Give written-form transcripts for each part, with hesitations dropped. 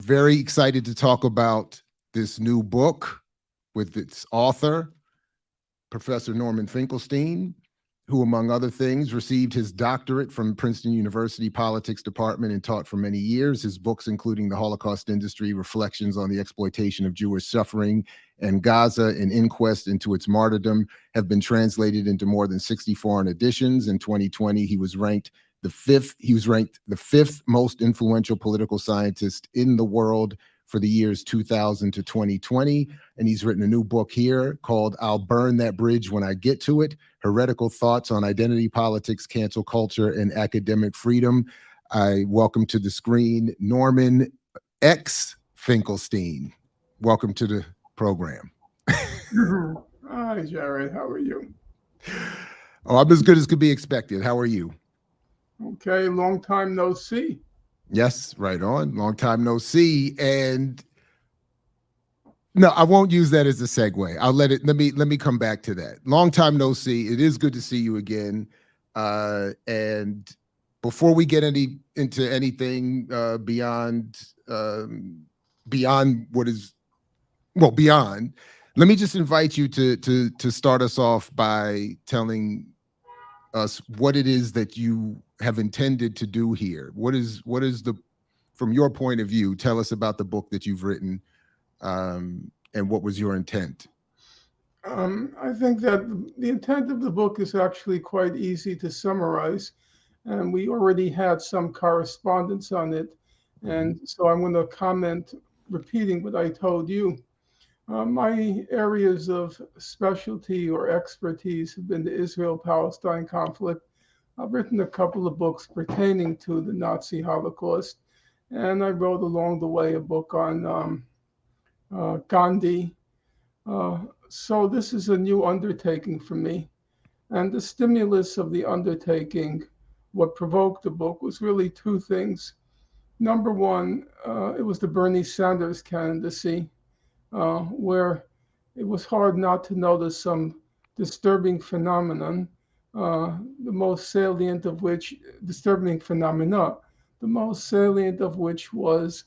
very excited to talk about this new book with its author, Professor Norman Finkelstein, who, among other things, received his doctorate from Princeton University Politics Department and taught for many years. His books, including The Holocaust Industry, Reflections on the Exploitation of Jewish Suffering, and Gaza, An Inquest into Its Martyrdom, have been translated into more than 60 foreign editions. In 2020, he was ranked the fifth most influential political scientist in the world for the years 2000 to 2020. And he's written a new book here called I'll Burn That Bridge When I Get to It: Heretical Thoughts on Identity Politics, Cancel Culture, and Academic Freedom. I welcome to the screen Norman X. Finkelstein. Welcome to the program. Hi, Jared. How are you? Oh, I'm as good as could be expected. How are you? Okay, long time no see. Yes, right on. Long time no see. And no, I won't use that as a segue. Let me come back to that. Long time no see. It is good to see you again. And before we get into anything beyond what is beyond, let me just invite you to start us off by telling us what it is that you have intended to do here. What is the, from your point of view, tell us about the book that you've written, and what was your intent? I think that the intent of the book is actually quite easy to summarize, and we already had some correspondence on it. Mhm. And so I'm going to comment, repeating what I told you. My areas of specialty or expertise have been the Israel-Palestine conflict. I've written a couple of books pertaining to the Nazi Holocaust, and I wrote along the way a book on Gandhi. Uh, so this is a new undertaking for me. And the stimulus of the undertaking, what provoked the book, was really two things. Number one, it was the Bernie Sanders candidacy, where it was hard not to notice some disturbing phenomenon, the most salient of which, disturbing phenomena, the most salient of which was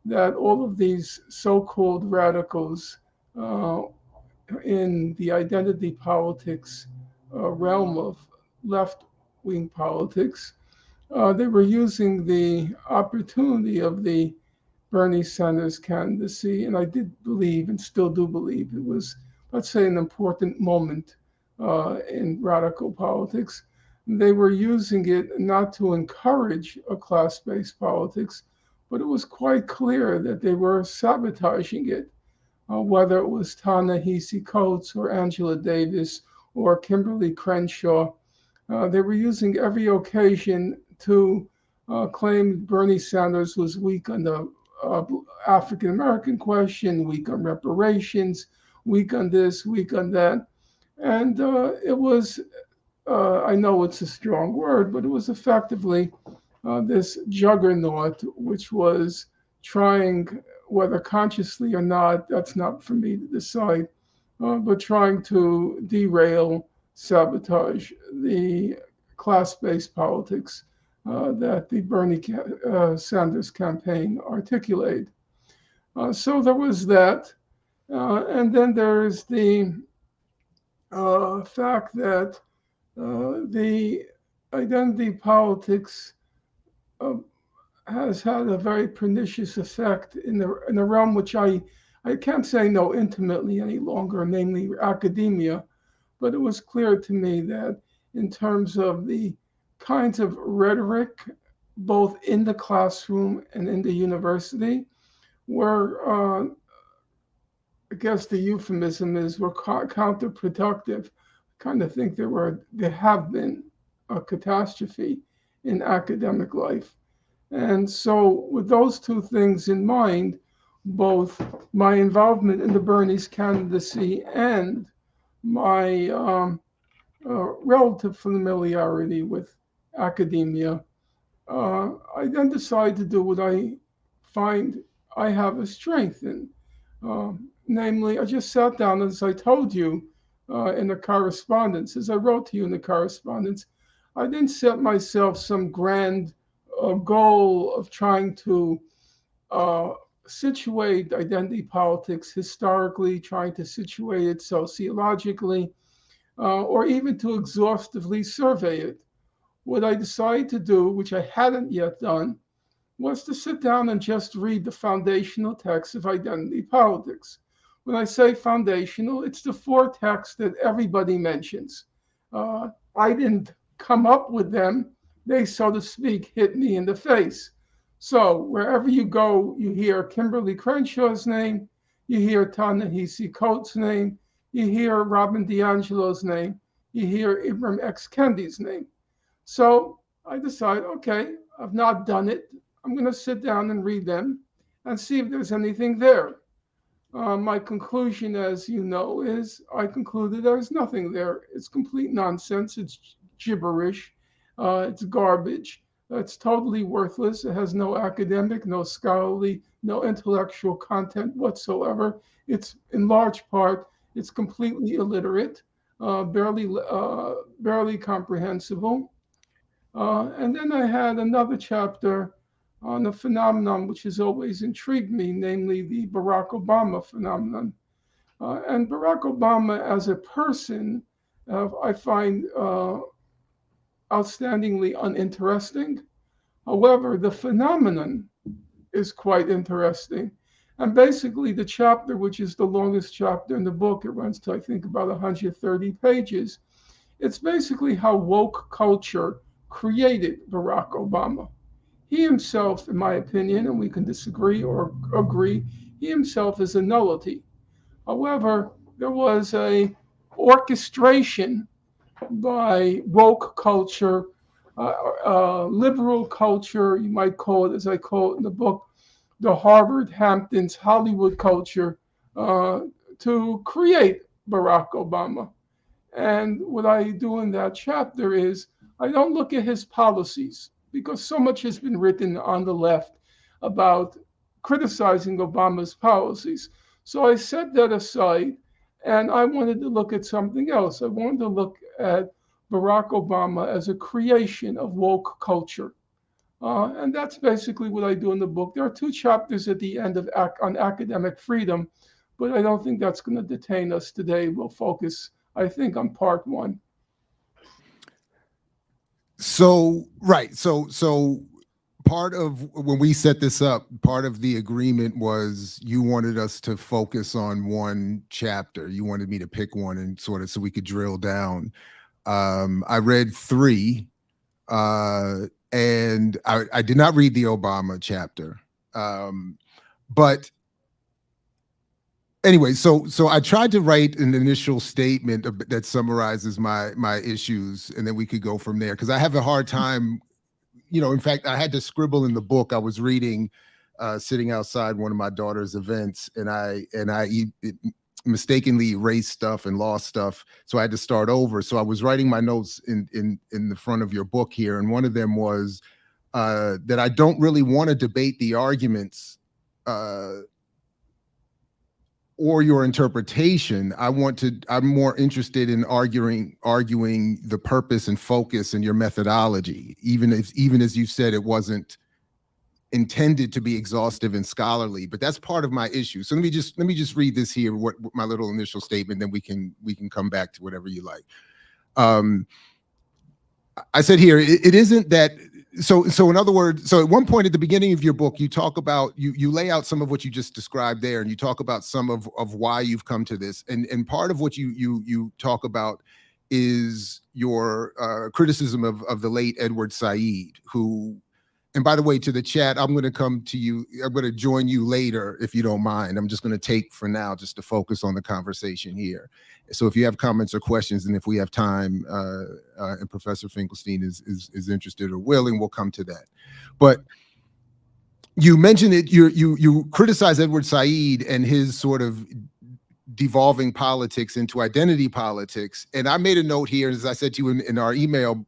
that all of these so-called radicals uh, in the identity politics realm of left-wing politics, they were using the opportunity of the Bernie Sanders candidacy, and I did believe and still do believe it was, let's say, an important moment in radical politics. They were using it not to encourage a class-based politics, but it was quite clear that they were sabotaging it, whether it was Ta-Nehisi Coates or Angela Davis or Kimberly Crenshaw. They were using every occasion to claim Bernie Sanders was weak on the uh, African American question, weak on reparations, weak on this, weak on that. And it was, I know it's a strong word, but it was effectively this juggernaut, which was trying, whether consciously or not, that's not for me to decide, but trying to derail, sabotage the class-based politics that the Bernie Sanders campaign articulated. So there was that. And then there's the fact that the identity politics uh, has had a very pernicious effect in a realm which I can't say know intimately any longer, namely academia. But it was clear to me that in terms of the kinds of rhetoric, both in the classroom and in the university, were, I guess the euphemism is, were counterproductive. I kind of think there have been a catastrophe in academic life. And so, with those two things in mind, both my involvement in the Bernie's candidacy and my relative familiarity with academia, I then decided to do what I find I have a strength in. Namely, I just sat down, as I told you in the correspondence, as I wrote to you in the correspondence, I didn't set myself some grand goal of trying to uh, situate identity politics historically, trying to situate it sociologically, or even to exhaustively survey it. What I decided to do, which I hadn't yet done, was to sit down and just read the foundational texts of identity politics. When I say foundational, it's the four texts that everybody mentions. I didn't come up with them, they, so to speak, hit me in the face. So wherever you go, you hear Kimberly Crenshaw's name, you hear Ta-Nehisi Coates' name, you hear Robin DiAngelo's name, you hear Ibram X. Kendi's name. So I decide, okay, I've not done it. I'm going to sit down and read them and see if there's anything there. My conclusion, as you know, is I concluded there's nothing there. It's complete nonsense. It's gibberish. It's garbage. It's totally worthless. It has no academic, no scholarly, no intellectual content whatsoever. It's in large part, it's completely illiterate, barely comprehensible. And then I had another chapter on a phenomenon which has always intrigued me, namely the Barack Obama phenomenon. And Barack Obama as a person, I find outstandingly uninteresting. However, the phenomenon is quite interesting. And basically, the chapter, which is the longest chapter in the book, it runs to, I think, about 130 pages. It's basically how woke culture created Barack Obama. He himself, in my opinion, and we can disagree or agree, he himself is a nullity. However, there was a orchestration by woke culture, liberal culture, you might call it, as I call it in the book, the Harvard, Hamptons, Hollywood culture, uh, to create Barack Obama. And what I do in that chapter is I don't look at his policies because so much has been written on the left about criticizing Obama's policies. So I set that aside and I wanted to look at something else. I wanted to look at Barack Obama as a creation of woke culture. And that's basically what I do in the book. There are two chapters at the end on academic freedom, but I don't think that's going to detain us today. We'll focus, I think, on part one. So, right. So part of when we set this up, part of the agreement was you wanted us to focus on one chapter. You wanted me to pick one and sort of so we could drill down. I read three, and I did not read the Obama chapter. But anyway, so I tried to write an initial statement that summarizes my issues, and then we could go from there because I have a hard time. In fact, I had to scribble in the book. I was reading, sitting outside one of my daughter's events, and I mistakenly erased stuff and lost stuff, so I had to start over. So I was writing my notes in the front of your book here, and one of them was that I don't really want to debate the arguments or your interpretation. I'm more interested in arguing the purpose and focus and your methodology, even as you said it wasn't intended to be exhaustive and scholarly, but that's part of my issue. So let me just read this here, what my little initial statement, then we can come back to whatever you like. I said here, it isn't that. So in other words, so at one point at the beginning of your book, you talk about, you lay out some of what you just described there, and you talk about some of why you've come to this. And part of what you talk about is your criticism of the late Edward Said, who, and by the way, to the chat, I'm going to come to you. I'm going to join you later if you don't mind. I'm just going to take for now just to focus on the conversation here. So if you have comments or questions, and if we have time, and Professor Finkelstein is interested or willing, we'll come to that. But you mentioned it. You criticize Edward Said and his sort of devolving politics into identity politics. And I made a note here, as I said to you in our email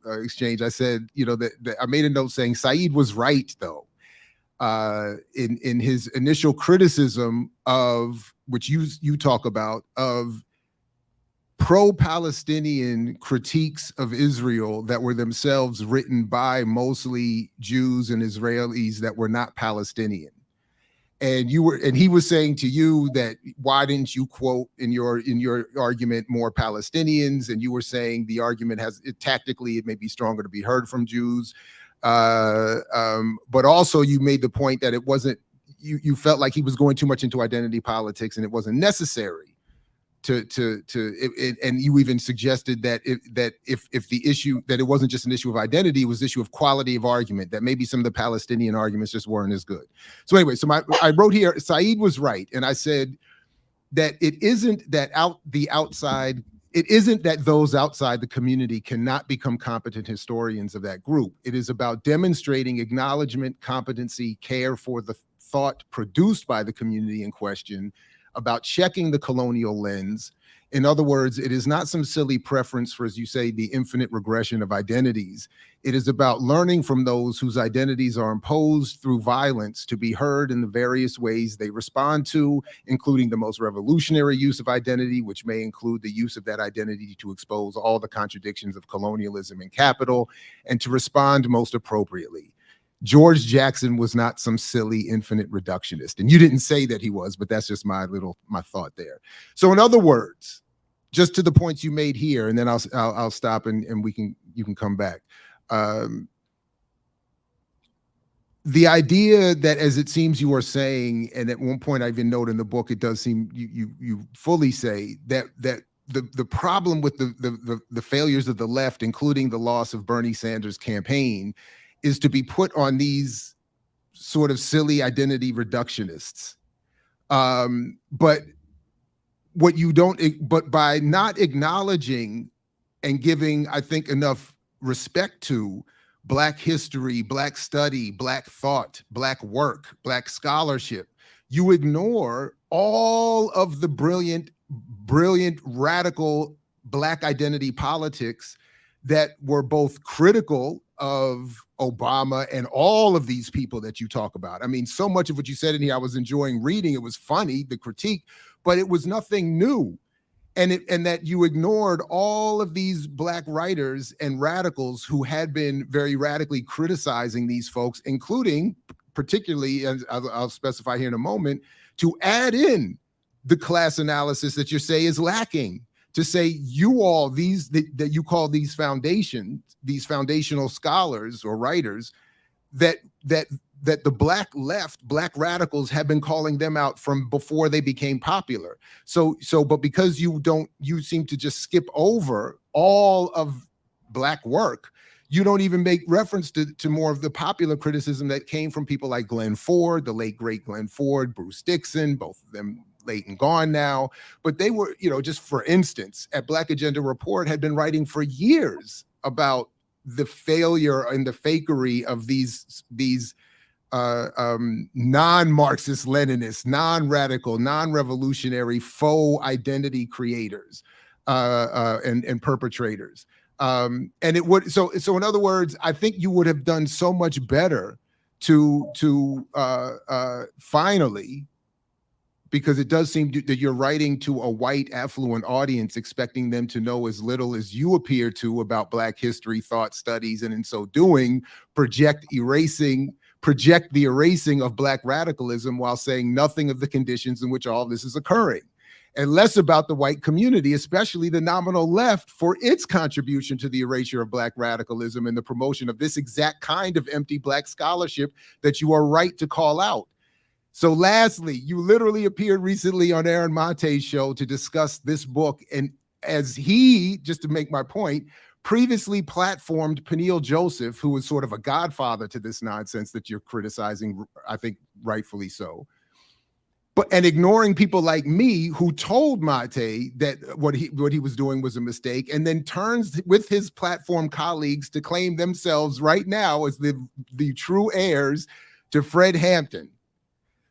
exchange, I said, that I made a note saying Said was right, though, in his initial criticism of, which you talk about, of pro-Palestinian critiques of Israel that were themselves written by mostly Jews and Israelis that were not Palestinian. and he was saying to you that why didn't you quote in your argument more Palestinians, and you were saying the argument tactically it may be stronger to be heard from Jews, but also you made the point that it wasn't, you felt like he was going too much into identity politics and it wasn't necessary and you even suggested that if the issue, that it wasn't just an issue of identity, it was an issue of quality of argument, that maybe some of the Palestinian arguments just weren't as good. So anyway, I wrote here, Saeed was right, and I said that it isn't that those outside the community cannot become competent historians of that group. It is about demonstrating acknowledgement, competency, care for the thought produced by the community in question, about checking the colonial lens. In other words, it is not some silly preference for, as you say, the infinite regression of identities. It is about learning from those whose identities are imposed through violence to be heard in the various ways they respond to, including the most revolutionary use of identity, which may include the use of that identity to expose all the contradictions of colonialism and capital, and to respond most appropriately. George Jackson was not some silly infinite reductionist. And you didn't say that he was, but that's just my thought there. So in other words, just to the points you made here, and then I'll stop and you can come back. The idea that, as it seems you are saying, and at one point I even note in the book, it does seem you fully say that the problem with the failures of the left, including the loss of Bernie Sanders' campaign, is to be put on these sort of silly identity reductionists. But by not acknowledging and giving, I think, enough respect to Black history, Black study, Black thought, Black work, Black scholarship, you ignore all of the brilliant, radical Black identity politics that were both critical of Obama and all of these people that you talk about. I mean, so much of what you said in here, I was enjoying reading. It was funny, the critique, but it was nothing new. And that you ignored all of these Black writers and radicals who had been very radically criticizing these folks, including, particularly, as I'll specify here in a moment, to add in the class analysis that you say is lacking, to say you all, that you call these foundational scholars or writers, that the Black left, Black radicals have been calling them out from before they became popular. But because you seem to just skip over all of Black work, you don't even make reference to more of the popular criticism that came from people like Glenn Ford, the late great Glenn Ford, Bruce Dixon, both of them late and gone now. But they were, just for instance, at Black Agenda Report had been writing for years about the failure and the fakery of these non-Marxist Leninists, non-radical, non-revolutionary faux identity creators and perpetrators. And it would, so in other words, I think you would have done so much better to finally, because it does seem that you're writing to a white affluent audience, expecting them to know as little as you appear to about Black history, thought, studies, and in so doing, project the erasing of Black radicalism while saying nothing of the conditions in which all this is occurring, and less about the white community, especially the nominal left, for its contribution to the erasure of Black radicalism and the promotion of this exact kind of empty Black scholarship that you are right to call out. So lastly, you literally appeared recently on Aaron Monte's show to discuss this book. And as he, just to make my point, previously platformed Peniel Joseph, who was sort of a godfather to this nonsense that you're criticizing, I think rightfully so. And ignoring people like me who told Mate that what he was doing was a mistake, and then turns with his platform colleagues to claim themselves right now as the true heirs to Fred Hampton.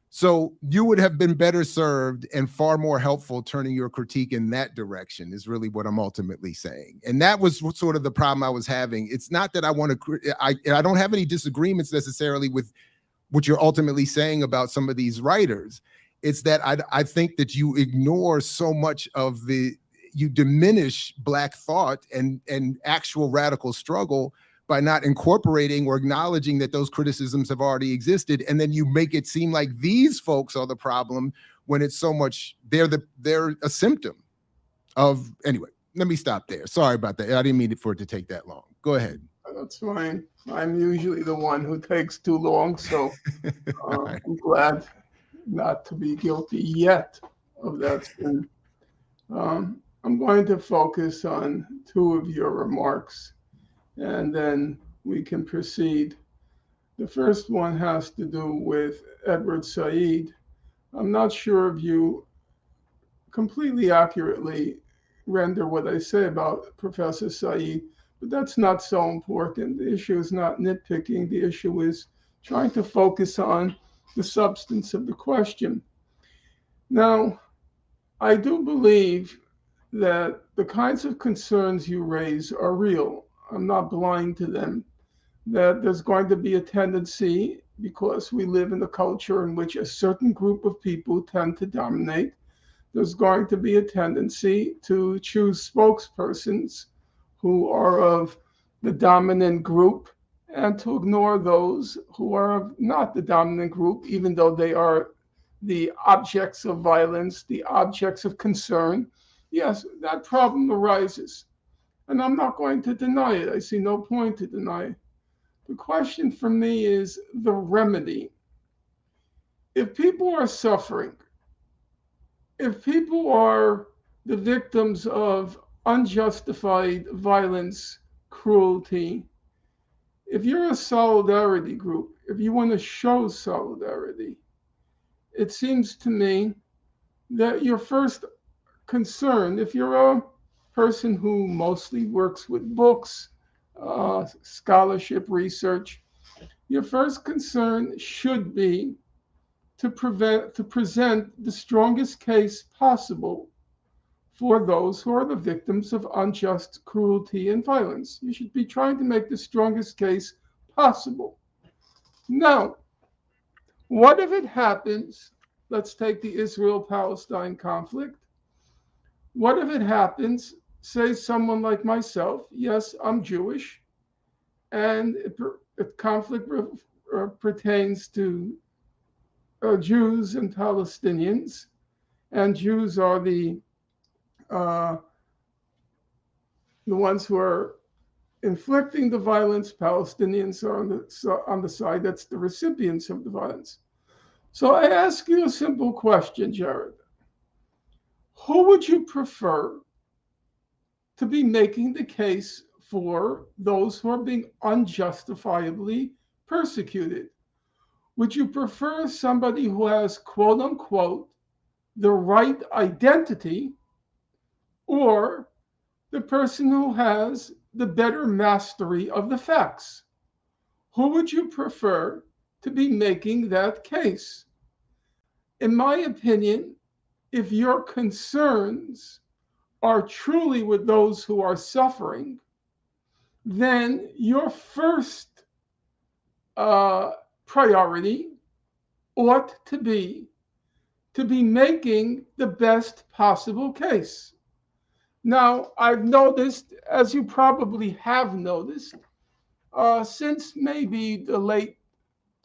So you would have been better served and far more helpful turning your critique in that direction, is really what I'm ultimately saying. And that was sort of the problem I was having. It's not that I don't have any disagreements necessarily with what you're ultimately saying about some of these writers. It's that I think that you ignore so much of you diminish Black thought and actual radical struggle by not incorporating or acknowledging that those criticisms have already existed. And then you make it seem like these folks are the problem when it's so much, they're a symptom of, anyway, let me stop there. Sorry about that. I didn't mean for it to take that long. Go ahead. That's fine. I'm usually the one who takes too long, so Right. I'm glad not to be guilty yet of that sin. I'm going to focus on two of your remarks, and then we can proceed. The first one has to do with Edward Said. I'm not sure if you completely accurately render what I say about Professor Said, but that's not so important. The issue is not nitpicking. The issue is trying to focus on the substance of the question. Now, I do believe that the kinds of concerns you raise are real. I'm not blind to them. That there's going to be a tendency, because we live in a culture in which a certain group of people tend to dominate, there's going to be a tendency to choose spokespersons who are of the dominant group and to ignore those who are of not the dominant group, even though they are the objects of violence, the objects of concern. Yes, that problem arises. And I'm not going to deny it. I see no point to deny it. The question for me is the remedy. If people are suffering, if people are the victims of unjustified violence, cruelty, if you're a solidarity group, if you want to show solidarity, it seems to me that your first concern, if you're a person who mostly works with books, scholarship, research, your first concern should be to present the strongest case possible for those who are the victims of unjust cruelty and violence. You should be trying to make the strongest case possible. Now, what if it happens? Let's take the Israel-Palestine conflict. What if it happens, say someone like myself, yes, I'm Jewish, and conflict pertains to Jews and Palestinians, and Jews are the ones who are inflicting the violence. Palestinians are on the side that's the recipients of the violence. So I ask you a simple question, Jared. Who would you prefer to be making the case for those who are being unjustifiably persecuted? Would you prefer somebody who has, quote unquote, the right identity, or the person who has the better mastery of the facts? Who would you prefer to be making that case? In my opinion, if your concerns are truly with those who are suffering, then your first priority ought to be making the best possible case. Now, I've noticed, as you probably have noticed, since maybe the late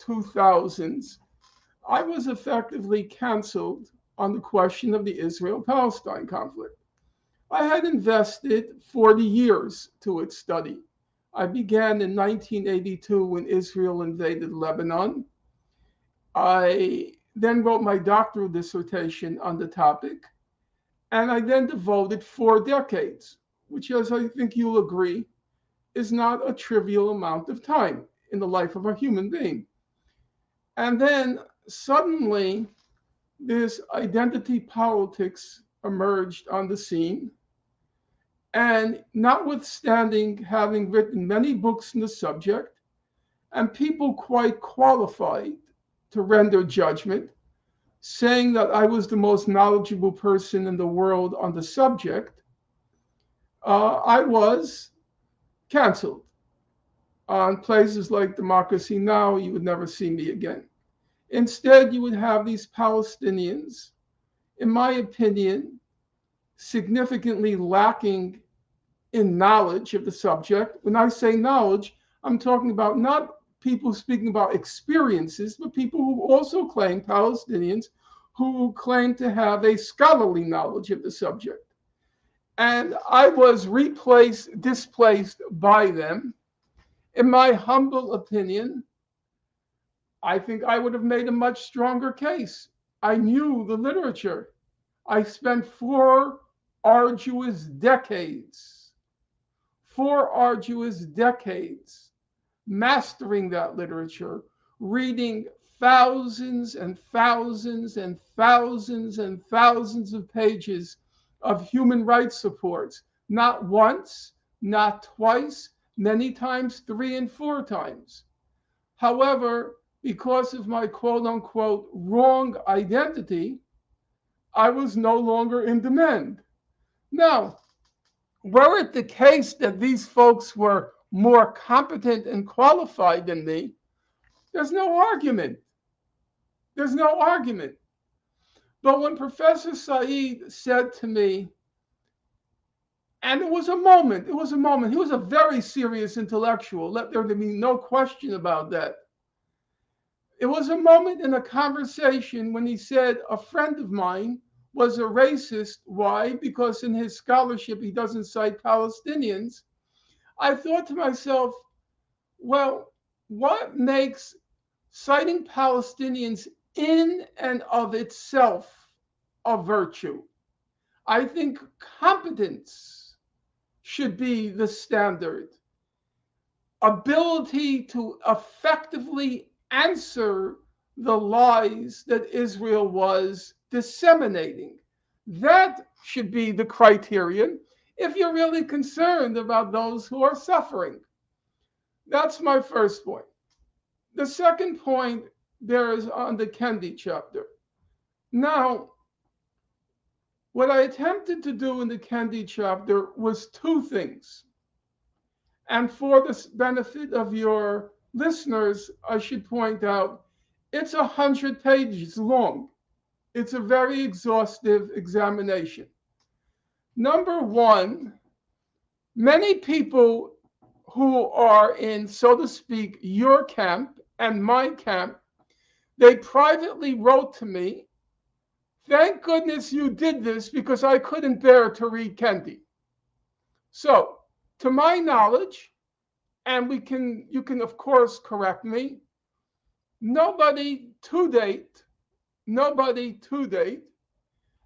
2000s, I was effectively canceled on the question of the Israel-Palestine conflict. I had invested 40 years to its study. I began in 1982 when Israel invaded Lebanon. I then wrote my doctoral dissertation on the topic, and I then devoted 4 decades, which, as I think you'll agree, is not a trivial amount of time in the life of a human being. And then suddenly, this identity politics emerged on the scene. And notwithstanding having written many books on the subject, and people quite qualified to render judgment, saying that I was the most knowledgeable person in the world on the subject, I was canceled. On places like Democracy Now!, you would never see me again. Instead, you would have these Palestinians, in my opinion, significantly lacking in knowledge of the subject. When I say knowledge, I'm talking about not people speaking about experiences, but people who also claim, Palestinians, who claim to have a scholarly knowledge of the subject. And I was displaced by them. In my humble opinion, I think I would have made a much stronger case. I knew the literature. I spent arduous decades, 4 arduous decades mastering that literature, reading thousands and thousands and thousands and thousands of pages of human rights supports, not once, not twice, many times 3 and 4 times. However, because of my quote unquote wrong identity, I was no longer in demand. Now, were it the case that these folks were more competent and qualified than me, there's no argument. There's no argument. But when Professor Said said to me, and it was a moment, he was a very serious intellectual, let there be no question about that. It was a moment in a conversation when he said, a friend of mine was a racist. Why? Because in his scholarship, he doesn't cite Palestinians. I thought to myself, well, what makes citing Palestinians in and of itself a virtue? I think competence should be the standard. Ability to effectively answer the lies that Israel was disseminating. That should be the criterion if you're really concerned about those who are suffering. That's my first point. The second point bears on the Kendi chapter. Now, what I attempted to do in the Kendi chapter was 2 things. And for the benefit of your listeners, I should point out it's 100 pages long. It's a very exhaustive examination. Number one, many people who are in, so to speak, your camp and my camp, they privately wrote to me, thank goodness you did this because I couldn't bear to read Kendi. So, to my knowledge, and you can of course correct me, nobody to date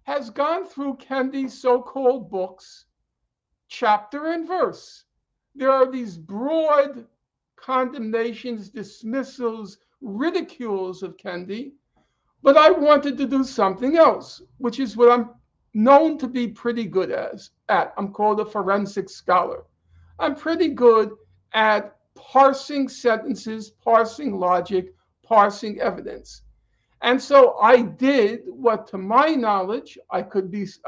has gone through Kendi's so-called books chapter and verse. There are these broad condemnations, dismissals, ridicules of Kendi, but I wanted to do something else, which is what I'm known to be pretty good at. I'm called a forensic scholar. I'm pretty good at parsing sentences, parsing logic, parsing evidence. And so I did what, to my knowledge, I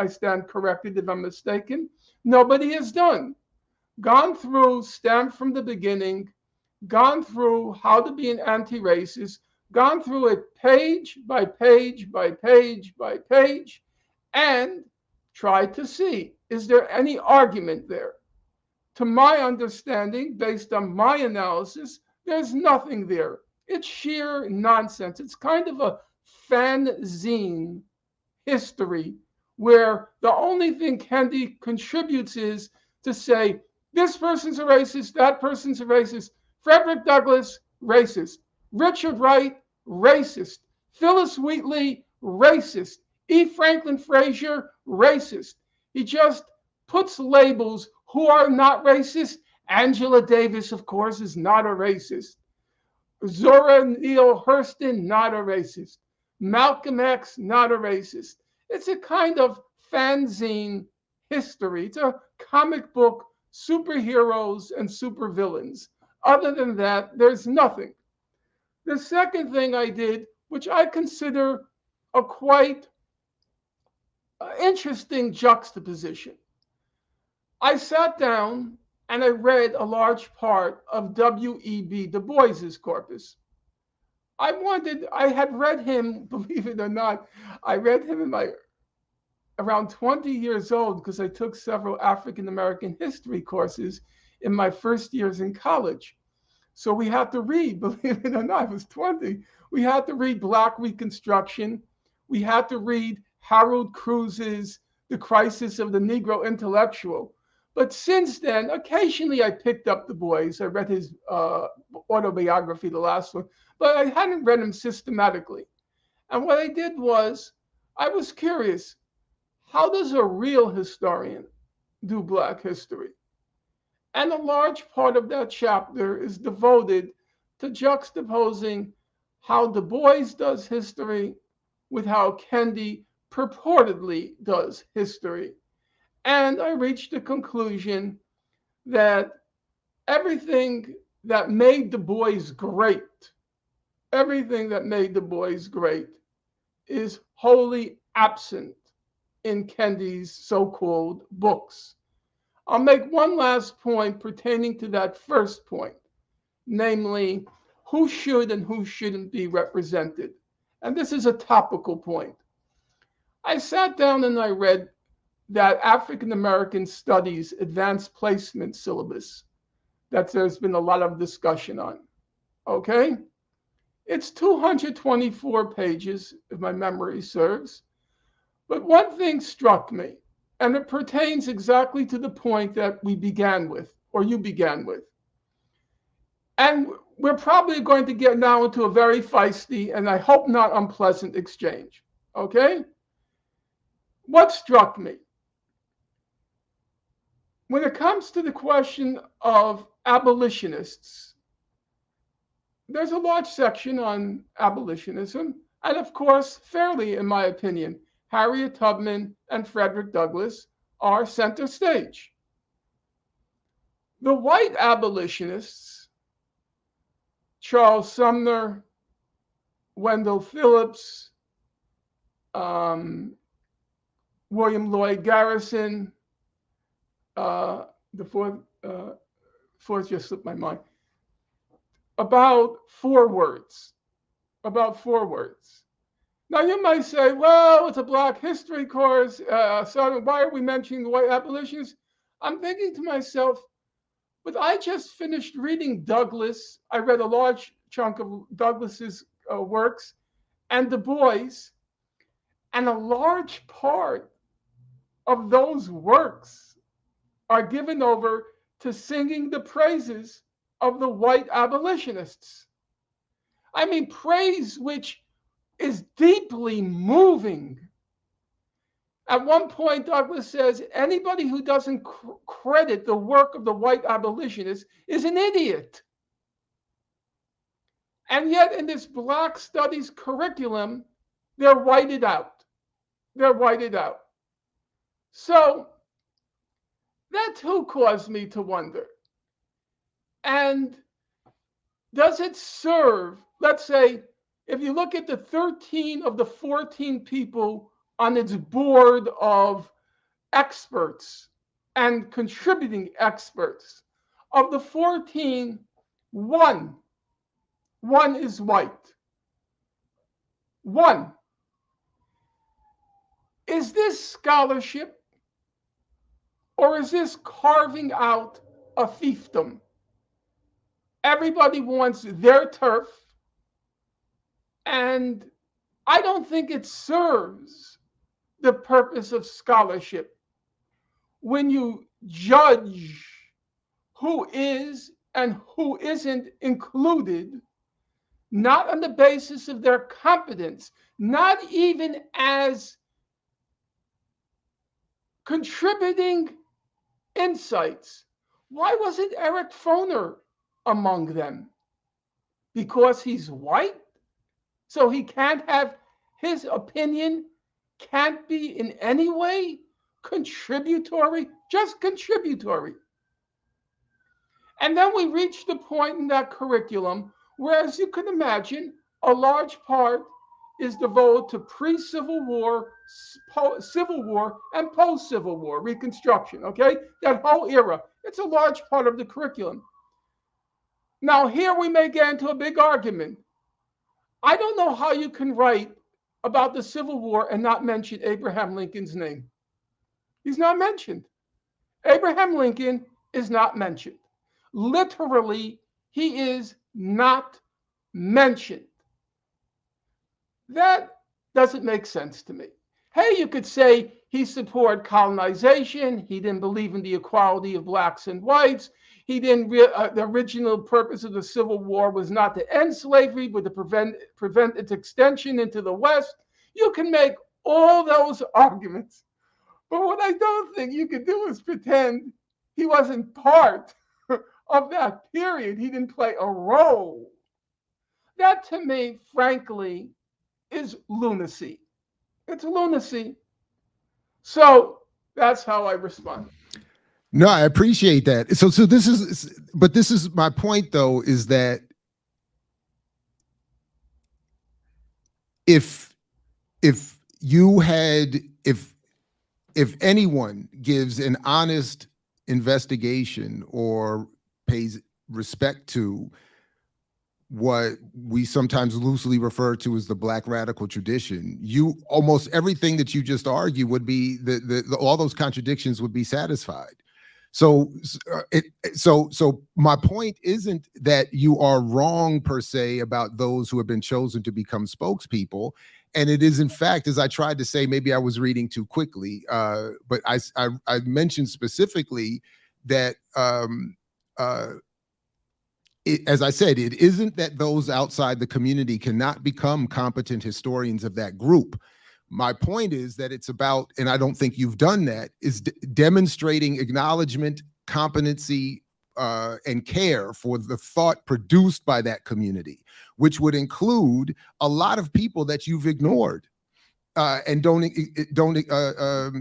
stand corrected if I'm mistaken, nobody has done. Gone through, stamped from the beginning, gone through how to be an anti-racist, gone through it page by page by page by page, and tried to see, is there any argument there? To my understanding, based on my analysis, there's nothing there. It's sheer nonsense. It's kind of a fanzine history where the only thing Kendi contributes is to say, this person's a racist, that person's a racist. Frederick Douglass, racist. Richard Wright, racist. Phyllis Wheatley, racist. E. Franklin Frazier, racist. He just puts labels who are not racist. Angela Davis, of course, is not a racist. Zora Neale Hurston, not a racist. Malcolm X, not a racist. It's a kind of fanzine history. It's a comic book, superheroes and supervillains. Other than that, there's nothing. The second thing I did, which I consider a quite interesting juxtaposition, I sat down and I read a large part of W.E.B. Du Bois's corpus. I had read him, believe it or not, I read him in around 20 years old because I took several African American history courses in my first years in college. So we had to read, believe it or not, I was 20. We had to read Black Reconstruction. We had to read Harold Cruz's The Crisis of the Negro Intellectual. But since then, occasionally I picked up Du Bois. I read his autobiography, the last one, but I hadn't read him systematically. And what I did was, I was curious, how does a real historian do Black history? And a large part of that chapter is devoted to juxtaposing how Du Bois does history with how Kendi purportedly does history. And I reached the conclusion that everything that made Du Bois great, everything that made Du Bois great is wholly absent in Kendi's so-called books. I'll make one last point pertaining to that first point, namely, who should and who shouldn't be represented. And this is a topical point. I sat down and I read that African American Studies Advanced Placement syllabus that there's been a lot of discussion on. Okay? It's 224 pages, if my memory serves. But one thing struck me, and it pertains exactly to the point that we began with, or you began with. And we're probably going to get now into a very feisty and I hope not unpleasant exchange. Okay? What struck me? When it comes to the question of abolitionists, there's a large section on abolitionism, and of course, fairly, in my opinion, Harriet Tubman and Frederick Douglass are center stage. The white abolitionists, Charles Sumner, Wendell Phillips, William Lloyd Garrison, the fourth just slipped my mind, about four words. Now you might say, well, it's a Black history course, so why are we mentioning the white abolitionists? I'm thinking to myself, but I just finished reading Douglass. I read a large chunk of Douglass's works and Du Bois, and a large part of those works are given over to singing the praises of the white abolitionists. I mean, praise which is deeply moving. At one point, Douglass says, anybody who doesn't credit the work of the white abolitionists is an idiot. And yet in this Black studies curriculum, they're whited out. So that too caused me to wonder. And does it serve, let's say, if you look at the 13 of the 14 people on its board of experts and contributing experts, of the 14, one is white. One. Is this scholarship or is this carving out a fiefdom? Everybody wants their turf, and I don't think it serves the purpose of scholarship when you judge who is and who isn't included, not on the basis of their competence, not even as contributing insights. Why wasn't Eric Foner among them? Because he's white? So he can't have, his opinion can't be in any way contributory, just contributory. And then we reach the point in that curriculum where, as you can imagine, a large part is devoted to pre-Civil War, Civil War, and post-Civil War, Reconstruction, okay? That whole era. It's a large part of the curriculum. Now, here we may get into a big argument. I don't know how you can write about the Civil War and not mention Abraham Lincoln's name. He's not mentioned. Abraham Lincoln is not mentioned. Literally, He is not mentioned. That doesn't make sense to me. Hey, you could say he supported colonization. He didn't believe in the equality of blacks and whites. He didn't. The original purpose of the Civil War was not to end slavery, but to prevent its extension into the West. You can make all those arguments, but what I don't think you could do is pretend he wasn't part of that period. He didn't play a role. That, to me, frankly, is lunacy. It's lunacy. So that's how I respond. No, I appreciate that. So this is, but this is my point though, is that if you had, if anyone gives an honest investigation or pays respect to what we sometimes loosely refer to as the Black radical tradition, you almost everything that you just argued would be all those contradictions would be satisfied. So so my point isn't that you are wrong per se about those who have been chosen to become spokespeople. And it is, in fact, as I tried to say, maybe I was reading too quickly, but I mentioned specifically that as I said, it isn't that those outside the community cannot become competent historians of that group. My point is that it's about, and I don't think you've done that, is demonstrating acknowledgement, competency, and care for the thought produced by that community, which would include a lot of people that you've ignored. And don't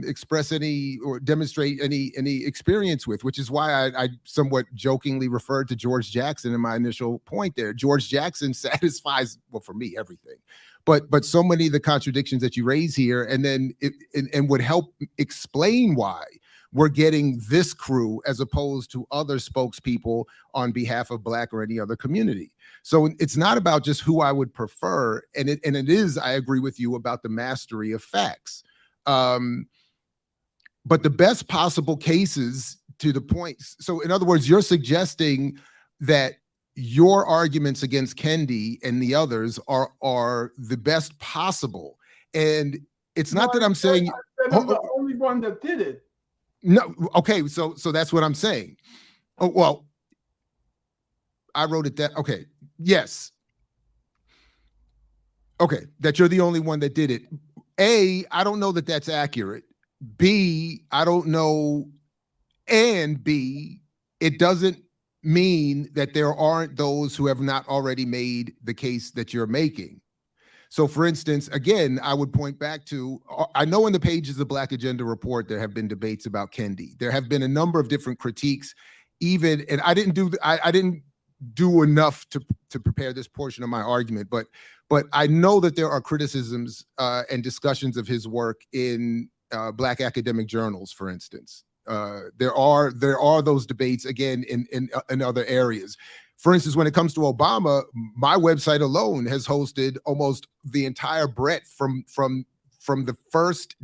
express any or demonstrate any experience with, which is why I somewhat jokingly referred to George Jackson in my initial point there. George Jackson satisfies, well, for me, everything, but so many of the contradictions that you raise here, and then and would help explain why we're getting this crew as opposed to other spokespeople on behalf of Black or any other community. So it's not about just who I would prefer. And it is, I agree with you about the mastery of facts. But the best possible cases to the point. So in other words, you're suggesting that your arguments against Kendi and the others are the best possible. And it's not that I'm saying I'm the only one that did it. No, okay, so that's what I'm saying. Oh, well, I wrote it that, okay, yes. Okay, that you're the only one that did it. A, I don't know that that's accurate. B, I don't know. And B, it doesn't mean that there aren't those who have not already made the case that you're making. So for instance, again, I would point back to, I know in the pages of the Black Agenda Report, there have been debates about Kendi. There have been a number of different critiques, even, and I didn't do enough to prepare this portion of my argument, but I know that there are criticisms and discussions of his work in Black academic journals, for instance. There are those debates again in other areas. For instance, when it comes to Obama, my website alone has hosted almost the entire breadth from the first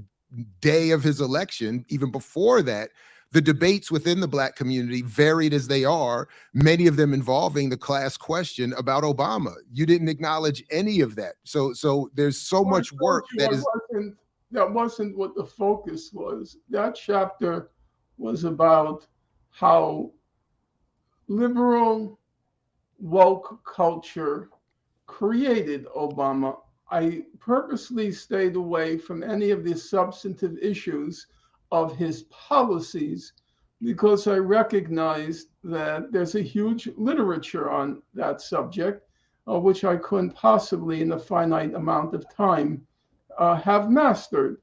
day of his election, even before that. The debates within the Black community, varied as they are, many of them involving the class question about Obama. You didn't acknowledge any of that. So there's so much work that is. That wasn't what the focus was. That chapter was about how liberal woke culture created Obama. I purposely stayed away from any of the substantive issues of his policies because I recognized that there's a huge literature on that subject, which I couldn't possibly, in a finite amount of time, have mastered.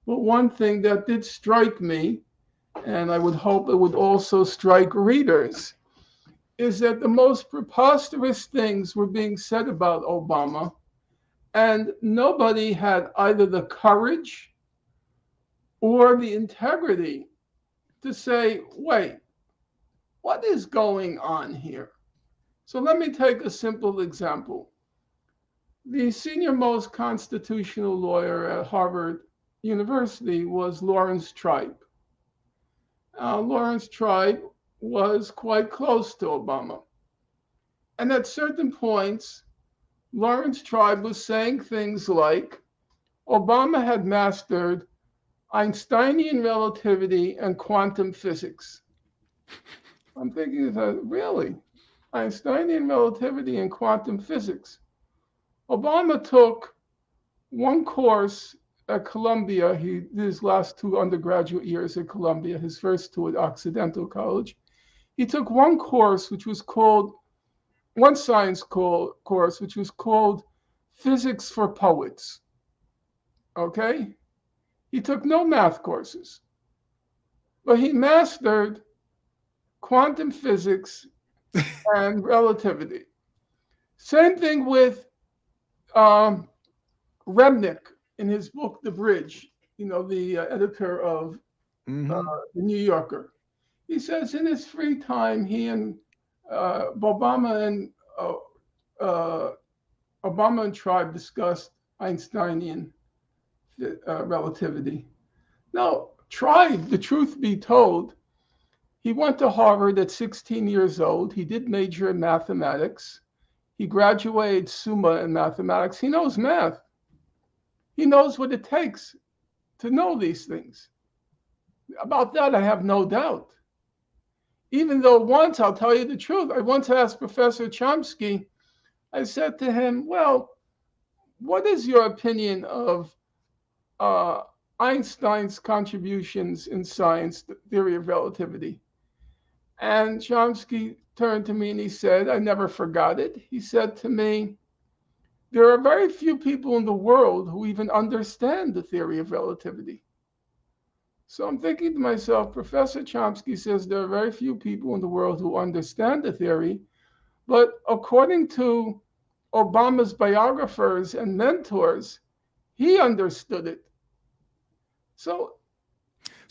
But one thing that did strike me, and I would hope it would also strike readers, is that the most preposterous things were being said about Obama, and nobody had either the courage or the integrity to say, wait, what is going on here? So let me take a simple example. The senior most constitutional lawyer at Harvard University was Lawrence Tribe. Lawrence Tribe was quite close to Obama. And at certain points, Lawrence Tribe was saying things like Obama had mastered Einsteinian relativity and quantum physics. I'm thinking, really? Einsteinian relativity and quantum physics. Obama took one course at Columbia. He did his last 2 undergraduate years at Columbia, his first 2 at Occidental College. He took one course, which was called, one science course, which was called Physics for Poets. Okay? He took no math courses, but he mastered quantum physics and relativity. Same thing with Remnick in his book, The Bridge, the editor of The New Yorker. He says in his free time, he and Obama and Tribe discussed Einsteinian relativity. Now, Tribe, the truth be told, he went to Harvard at 16 years old. He did major in mathematics. He graduated summa in mathematics. He knows math. He knows what it takes to know these things. About that, I have no doubt. Even though once, I'll tell you the truth, I once asked Professor Chomsky, I said to him, well, what is your opinion of Einstein's contributions in science, the theory of relativity? And Chomsky turned to me and he said, I never forgot it. He said to me, there are very few people in the world who even understand the theory of relativity. So I'm thinking to myself, Professor Chomsky says there are very few people in the world who understand the theory, but according to Obama's biographers and mentors, he understood it.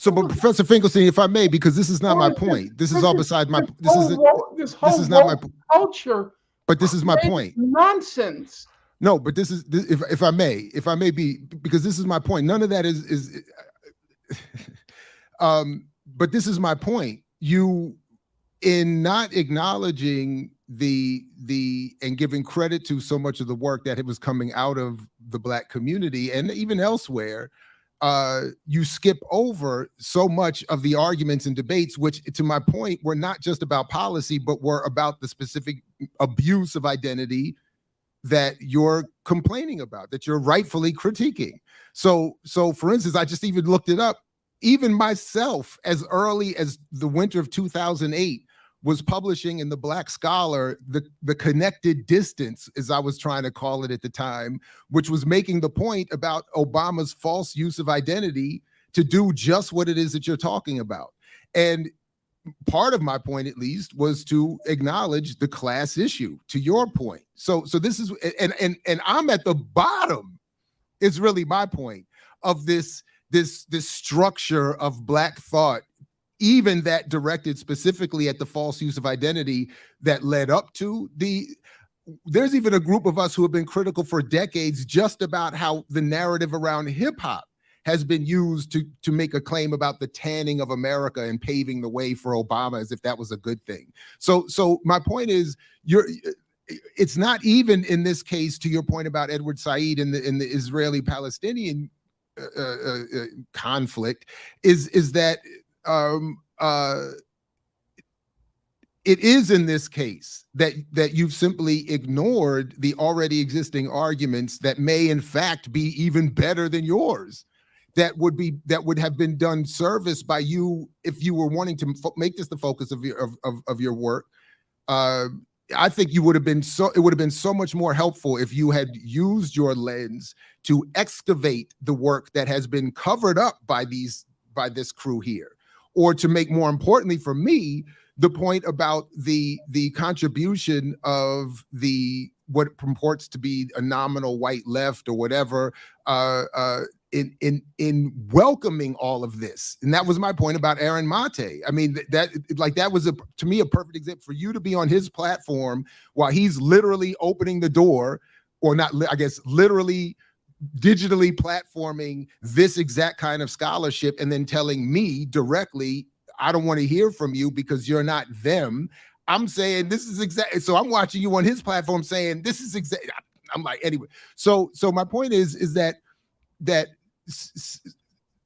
But Professor Finkelstein, if I may, because this is not my point. This is all beside my. This is not my culture. But this is my point. Nonsense. No, but this is if I may be, because this is my point. None of that is. But this is my point. You, in not acknowledging the and giving credit to so much of the work that it was coming out of the Black community and even elsewhere, you skip over so much of the arguments and debates, which, to my point, were not just about policy, but were about the specific abuse of identity that you're complaining about, that you're rightfully critiquing. So for instance, I just even looked it up. Even myself, as early as the winter of 2008, was publishing in the Black Scholar the connected distance, as I was trying to call it at the time, which was making the point about Obama's false use of identity to do just what it is that you're talking about. And part of my point, at least, was to acknowledge the class issue, to your point. So this is, and I'm at the bottom, is really my point, of this structure of Black thought, even that directed specifically at the false use of identity that led up to there's even a group of us who have been critical for decades just about how the narrative around hip hop has been used to make a claim about the tanning of America and paving the way for Obama, as if that was a good thing. So my point is, it's not even in this case, to your point about Edward Said and the Israeli-Palestinian conflict, is that it is in this case that you've simply ignored the already existing arguments that may in fact be even better than yours, that would have been done service by you if you were wanting to make this the focus of your work. I think it would have been so much more helpful if you had used your lens to excavate the work that has been covered up by this crew here, or to make, more importantly for me, the point about the contribution of what purports to be a nominal white left or whatever, in welcoming all of this. And that was my point about Aaron Mate. I mean, that was to me a perfect example for you to be on his platform while he's literally opening the door, or not, I guess, literally digitally platforming this exact kind of scholarship, and then telling me directly, I don't want to hear from you because you're not them. I'm saying this is exactly. So I'm watching you on his platform saying this is exactly. I'm like, anyway. So my point is that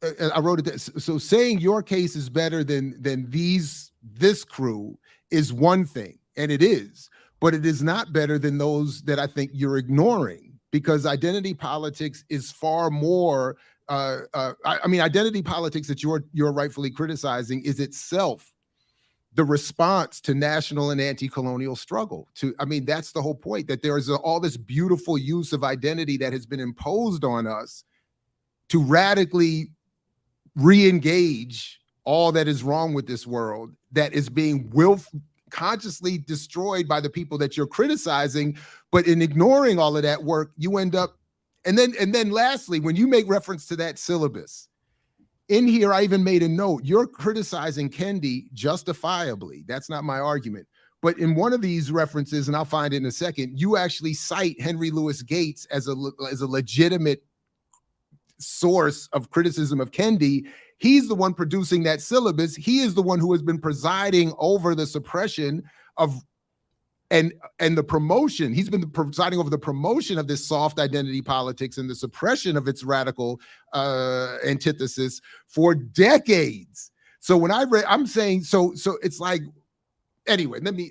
I wrote it. So saying your case is better than this crew is one thing, and it is, but it is not better than those that I think you're ignoring, because identity politics is far more. I mean, identity politics that you're rightfully criticizing is itself the response to national and anti-colonial struggle. I mean, that's the whole point, that there is all this beautiful use of identity that has been imposed on us to radically re-engage all that is wrong with this world, that is being consciously destroyed by the people that you're criticizing. But in ignoring all of that work, you end up, and then lastly, when you make reference to that syllabus, in here, I even made a note, you're criticizing Kendi justifiably. That's not my argument. But in one of these references, and I'll find it in a second, you actually cite Henry Louis Gates as a legitimate source of criticism of Kendi. He's the one producing that syllabus. He is the one who has been presiding over the suppression of and the promotion. He's been presiding over the promotion of this soft identity politics and the suppression of its radical antithesis for decades. So when I read, I'm saying, so it's like, anyway, let me,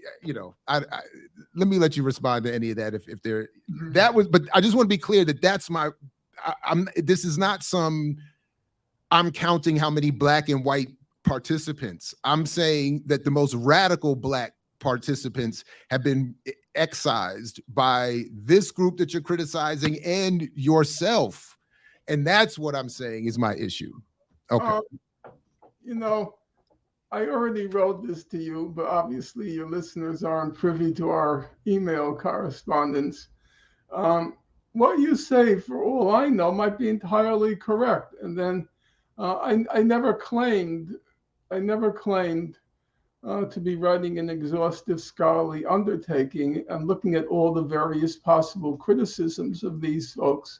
let me let you respond to any of that if there, that was, but I just want to be clear that that's my, this is not I'm counting how many black and white participants. I'm saying that the most radical black participants have been excised by this group that you're criticizing and yourself. And that's what I'm saying is my issue. Okay. I already wrote this to you, but obviously your listeners aren't privy to our email correspondence. What you say, for all I know, might be entirely correct. And then I never claimed to be writing an exhaustive scholarly undertaking and looking at all the various possible criticisms of these folks.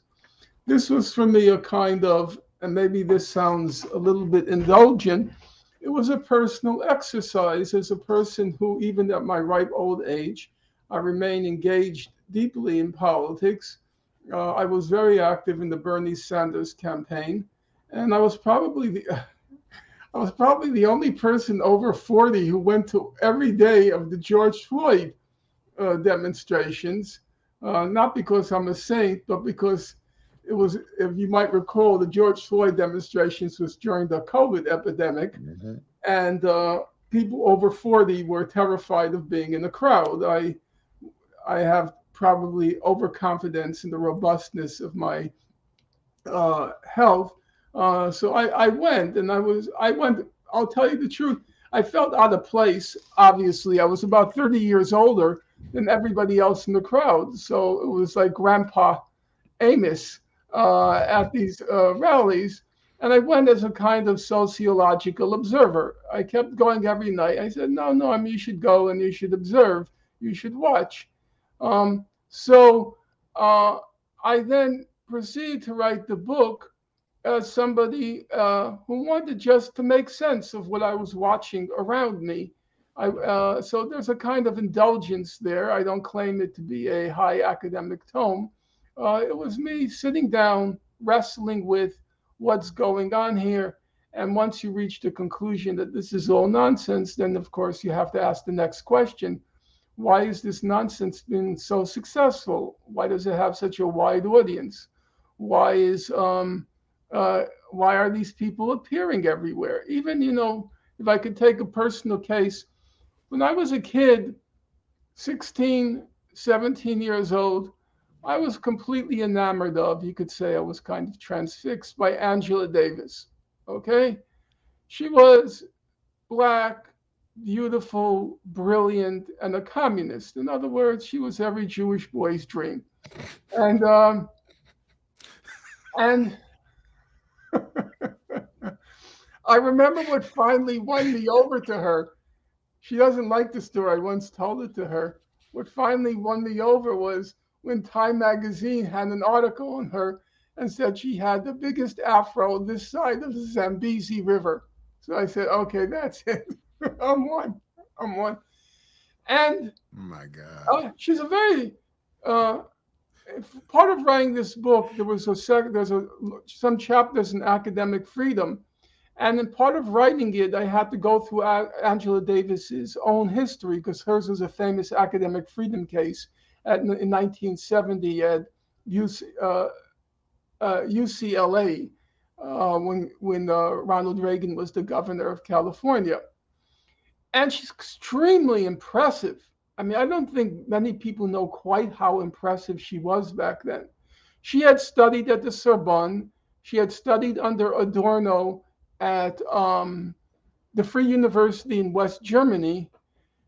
This was for me a kind of, and maybe this sounds a little bit indulgent, it was a personal exercise as a person who, even at my ripe old age, I remain engaged deeply in politics. I was very active in the Bernie Sanders campaign, and I was probably the only person over 40 who went to every day of the George Floyd demonstrations, not because I'm a saint, but because it was, if you might recall, the George Floyd demonstrations was during the COVID epidemic, and people over 40 were terrified of being in a crowd. I have probably overconfidence in the robustness of my health. So I went, and I'll tell you the truth, I felt out of place. Obviously, I was about 30 years older than everybody else in the crowd. So it was like Grandpa Amos at these rallies. And I went as a kind of sociological observer. I kept going every night. I said, no, I mean, you should go and you should observe. You should watch. So I then proceeded to write the book as somebody who wanted just to make sense of what I was watching around me. So there's a kind of indulgence there. I don't claim it to be a high academic tome. It was me sitting down, wrestling with what's going on here. And once you reach the conclusion that this is all nonsense, then of course you have to ask the next question. Why has this nonsense been so successful? Why does it have such a wide audience? Why are these people appearing everywhere? Even, if I could take a personal case, when I was a kid, 16, 17 years old, I was completely enamored of, you could say I was kind of transfixed by Angela Davis. Okay? She was Black, beautiful, brilliant, and a communist. In other words, she was every Jewish boy's dream. And I remember what finally won me over to her. She doesn't like the story. I once told it to her. What finally won me over was when Time magazine had an article on her and said she had the biggest afro this side of the Zambezi River. So I said, okay, that's it. I'm one. And Oh my God. she's a very part of writing this book. There was some chapters in academic freedom, and in part of writing it, I had to go through Angela Davis's own history because hers was a famous academic freedom case in 1970 at UCLA when Ronald Reagan was the governor of California. And she's extremely impressive. I mean, I don't think many people know quite how impressive she was back then. She had studied at the Sorbonne. She had studied under Adorno at the Free University in West Germany.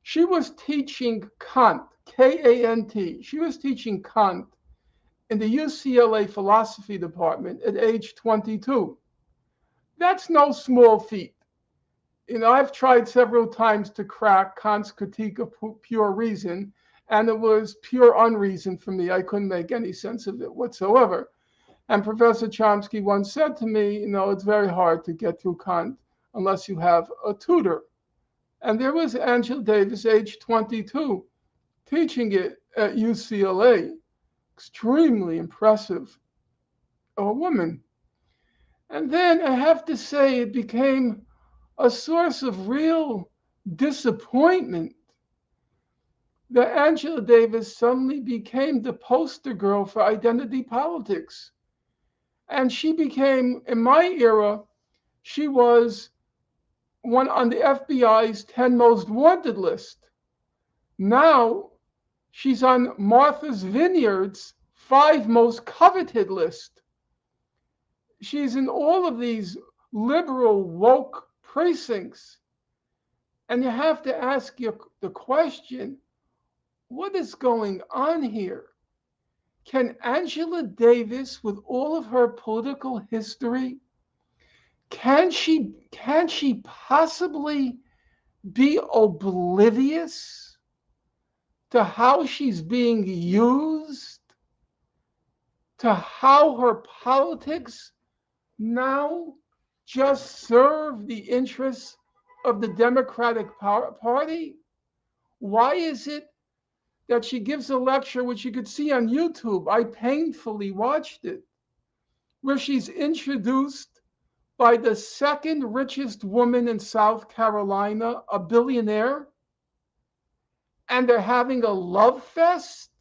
She was teaching Kant, Kant. She was teaching Kant in the UCLA philosophy department at age 22. That's no small feat. I've tried several times to crack Kant's critique of pure reason, and it was pure unreason for me. I couldn't make any sense of it whatsoever. And Professor Chomsky once said to me, it's very hard to get through Kant unless you have a tutor. And there was Angela Davis, age 22, teaching it at UCLA. Extremely impressive woman. And then I have to say it became a source of real disappointment that Angela Davis suddenly became the poster girl for identity politics. And she became, in my era, she was one on the FBI's 10 most wanted list. Now she's on Martha's Vineyard's 5 most coveted list. She's in all of these liberal woke precincts. And you have to ask the question, what is going on here? Can Angela Davis, with all of her political history, can she possibly be oblivious to how she's being used, to how her politics now just serve the interests of the Democratic Party? Why is it that she gives a lecture, which you could see on YouTube? I painfully watched it, where she's introduced by the second richest woman in South Carolina, a billionaire, and they're having a love fest?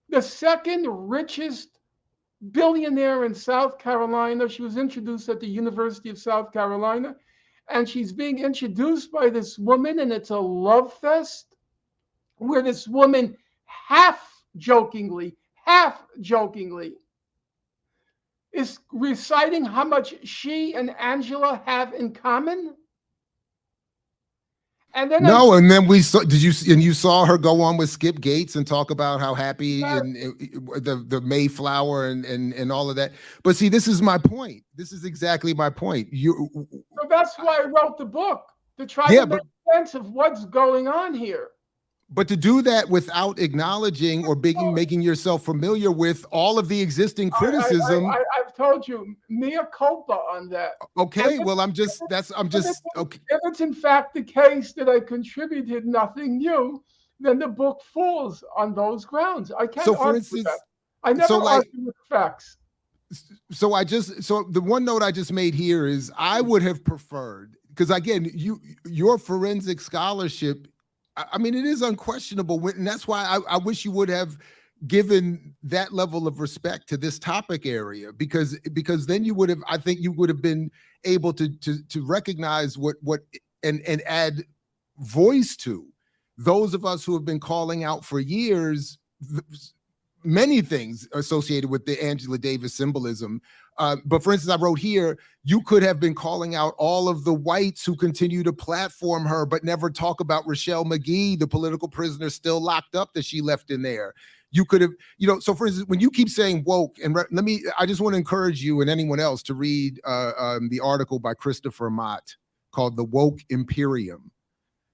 The second richest billionaire in South Carolina. She was introduced at the University of South Carolina, and she's being introduced by this woman, and it's a love fest where this woman half jokingly is reciting how much she and Angela have in common. And then we saw. Did you? And you saw her go on with Skip Gates and talk about how happy in the Mayflower and all of that. But see, this is my point. This is exactly my point. So that's why I wrote the book, to try to make sense of what's going on here. But to do that without acknowledging or making yourself familiar with all of the existing criticism. I've told you, mea culpa on that. Okay, well, I'm just okay. If it's in fact the case that I contributed nothing new, then the book falls on those grounds. I can't argue with that. I never argue with facts. So the one note I just made here is I would have preferred, because again, your forensic scholarship, I mean, it is unquestionable, and that's why I wish you would have given that level of respect to this topic area, because then you would have, I think you would have been able to recognize what and add voice to those of us who have been calling out for years many things associated with the Angela Davis symbolism. But for instance, I wrote here, you could have been calling out all of the whites who continue to platform her, but never talk about Rochelle McGee, the political prisoner still locked up that she left in there. You could have, so for instance, when you keep saying woke, and I just want to encourage you and anyone else to read the article by Christopher Mott called The Woke Imperium.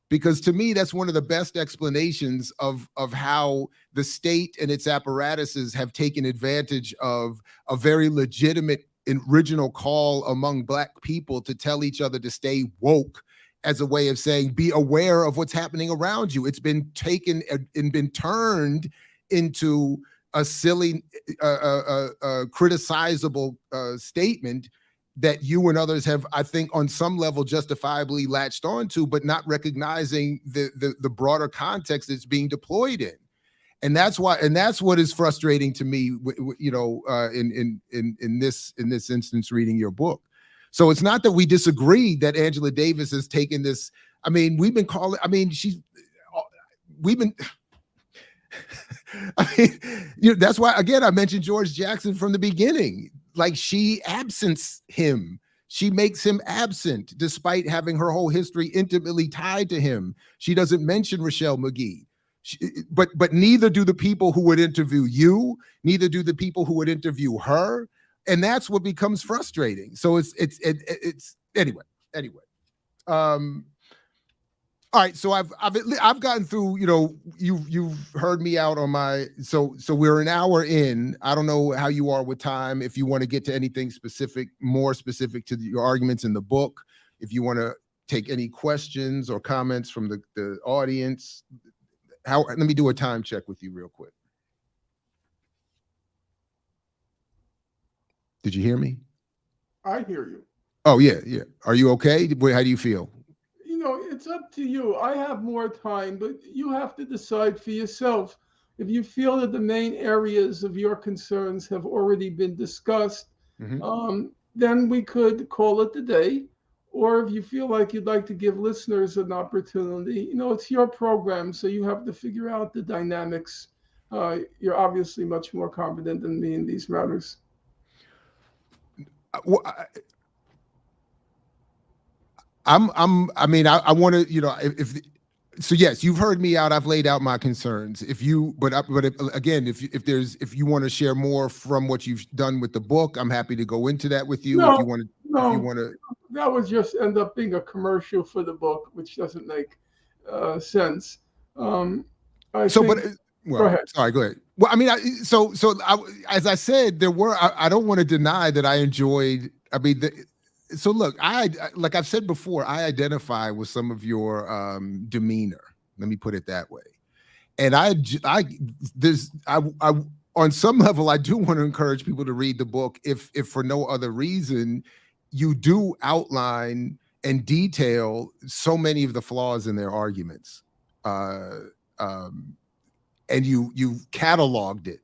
Because to me, that's one of the best explanations of how the state and its apparatuses have taken advantage of a very legitimate original call among Black people to tell each other to stay woke as a way of saying, be aware of what's happening around you. It's been taken and been turned into a silly, criticizable statement that you and others have, I think, on some level justifiably latched onto, but not recognizing the broader context it's being deployed in. And that's why, and that's what is frustrating to me, in this instance, reading your book. So it's not that we disagree that Angela Davis has taken this. I mean, we've been calling. I mean, we've been. I mean, that's why, again, I mentioned George Jackson from the beginning. Like, she absents him. She makes him absent despite having her whole history intimately tied to him. She doesn't mention Rochelle McGee. But neither do the people who would interview you, neither do the people who would interview her. And that's what becomes frustrating. So it's anyway. All right, so I've gotten through, you've heard me out on my, so we're an hour in. I don't know how you are with time. If you want to get to anything specific, more specific to your arguments in the book, if you want to take any questions or comments from the audience, let me do a time check with you real quick. Did you hear me? I hear you. Oh, yeah. Are you okay? How do you feel? It's up to you. I have more time, but you have to decide for yourself. If you feel that the main areas of your concerns have already been discussed, then we could call it a day. Or if you feel like you'd like to give listeners an opportunity, it's your program, so you have to figure out the dynamics. You're obviously much more competent than me in these matters. Well, I want to, so yes, you've heard me out. I've laid out my concerns. If you want to share more from what you've done with the book, I'm happy to go into that with you. If you want to, that would just end up being a commercial for the book, which doesn't make sense. Go ahead. Sorry, go ahead. Well, I mean, as I said, I don't want to deny that I enjoyed. I mean, so look, like I've said before, I identify with some of your demeanor. Let me put it that way. And on some level, I do want to encourage people to read the book, if for no other reason. You do outline and detail so many of the flaws in their arguments, and you cataloged it,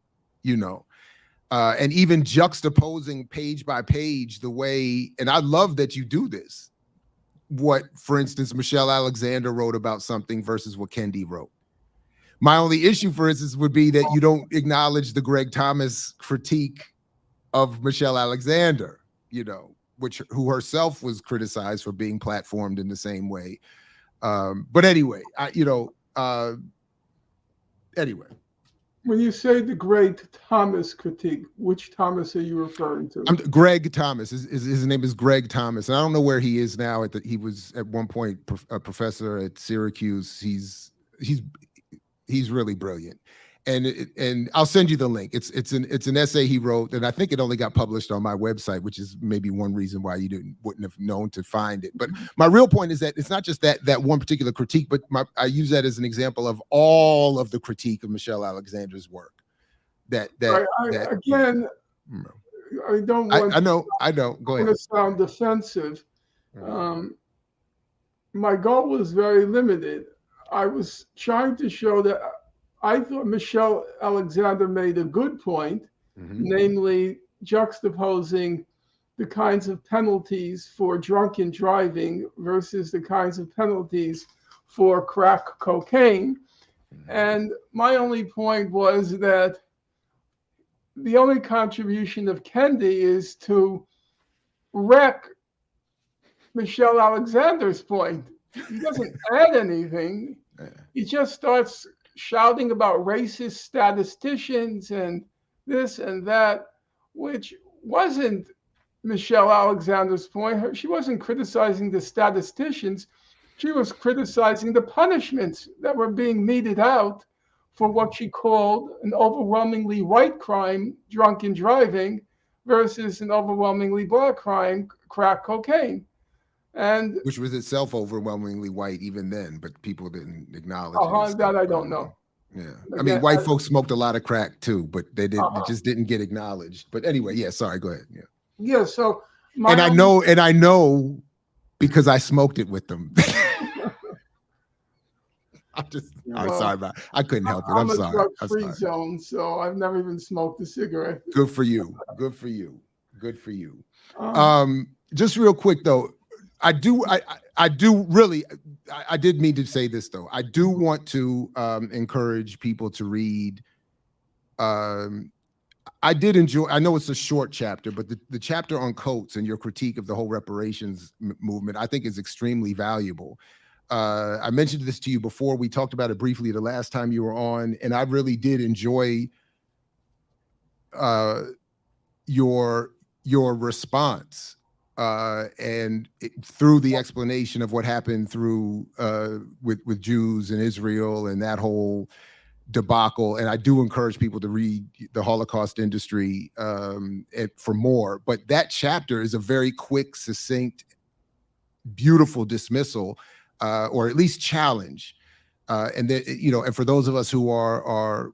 and even juxtaposing page by page the way, and I love that you do this, what, for instance, Michelle Alexander wrote about something versus what Kendi wrote. My only issue, for instance, would be that you don't acknowledge the Greg Thomas critique of Michelle Alexander, who herself was criticized for being platformed in the same way. But anyway, anyway. When you say the Greg Thomas critique, which Thomas are you referring to? Greg Thomas. His name is Greg Thomas, and I don't know where he is now. He was at one point a professor at Syracuse. He's really brilliant, and I'll send you the link. It's an essay he wrote, and I think it only got published on my website, which is maybe one reason why you wouldn't have known to find it. But my real point is that it's not just that one particular critique, but I use that as an example of all of the critique of Michelle Alexander's work. I don't want. I know. Go ahead. To sound defensive. My goal was very limited. I was trying to show that I thought Michelle Alexander made a good point, namely juxtaposing the kinds of penalties for drunken driving versus the kinds of penalties for crack cocaine. And my only point was that the only contribution of Kendi is to wreck Michelle Alexander's point. He doesn't add anything. He just starts shouting about racist statisticians and this and that, which wasn't Michelle Alexander's point. She wasn't criticizing the statisticians. She was criticizing the punishments that were being meted out for what she called an overwhelmingly white crime, drunken driving, versus an overwhelmingly black crime, crack cocaine. And which was itself overwhelmingly white even then, but people didn't acknowledge it as that such. I But don't know. yeah, I mean, Again, white folks smoked a lot of crack too, but they didn't. It uh-huh. just didn't get acknowledged. But anyway, yeah. Sorry, go ahead. Yeah, Yeah, so and my I own, know, and I know because I smoked it with them. I'm sorry uh, about. I couldn't help it. I'm I'm a sorry. I'm drug-free sorry. zone, so I've never even smoked a cigarette. Good for you. Good for you. Good for you. Uh, Just real quick though, I do really, I did mean to say this though. I do want to encourage people to read. Um, I did enjoy. I know it's a short chapter, but the chapter on Coates and your critique of the whole reparations movement, I think, is extremely valuable. I mentioned this to you before. We talked about it briefly the last time you were on, and I really did enjoy uh, your response and through the explanation of what happened through with Jews in Israel and that whole debacle. And I do encourage people to read the Holocaust Industry for more. But that chapter is a very quick, succinct, beautiful dismissal, or at least challenge. And that, and for those of us who are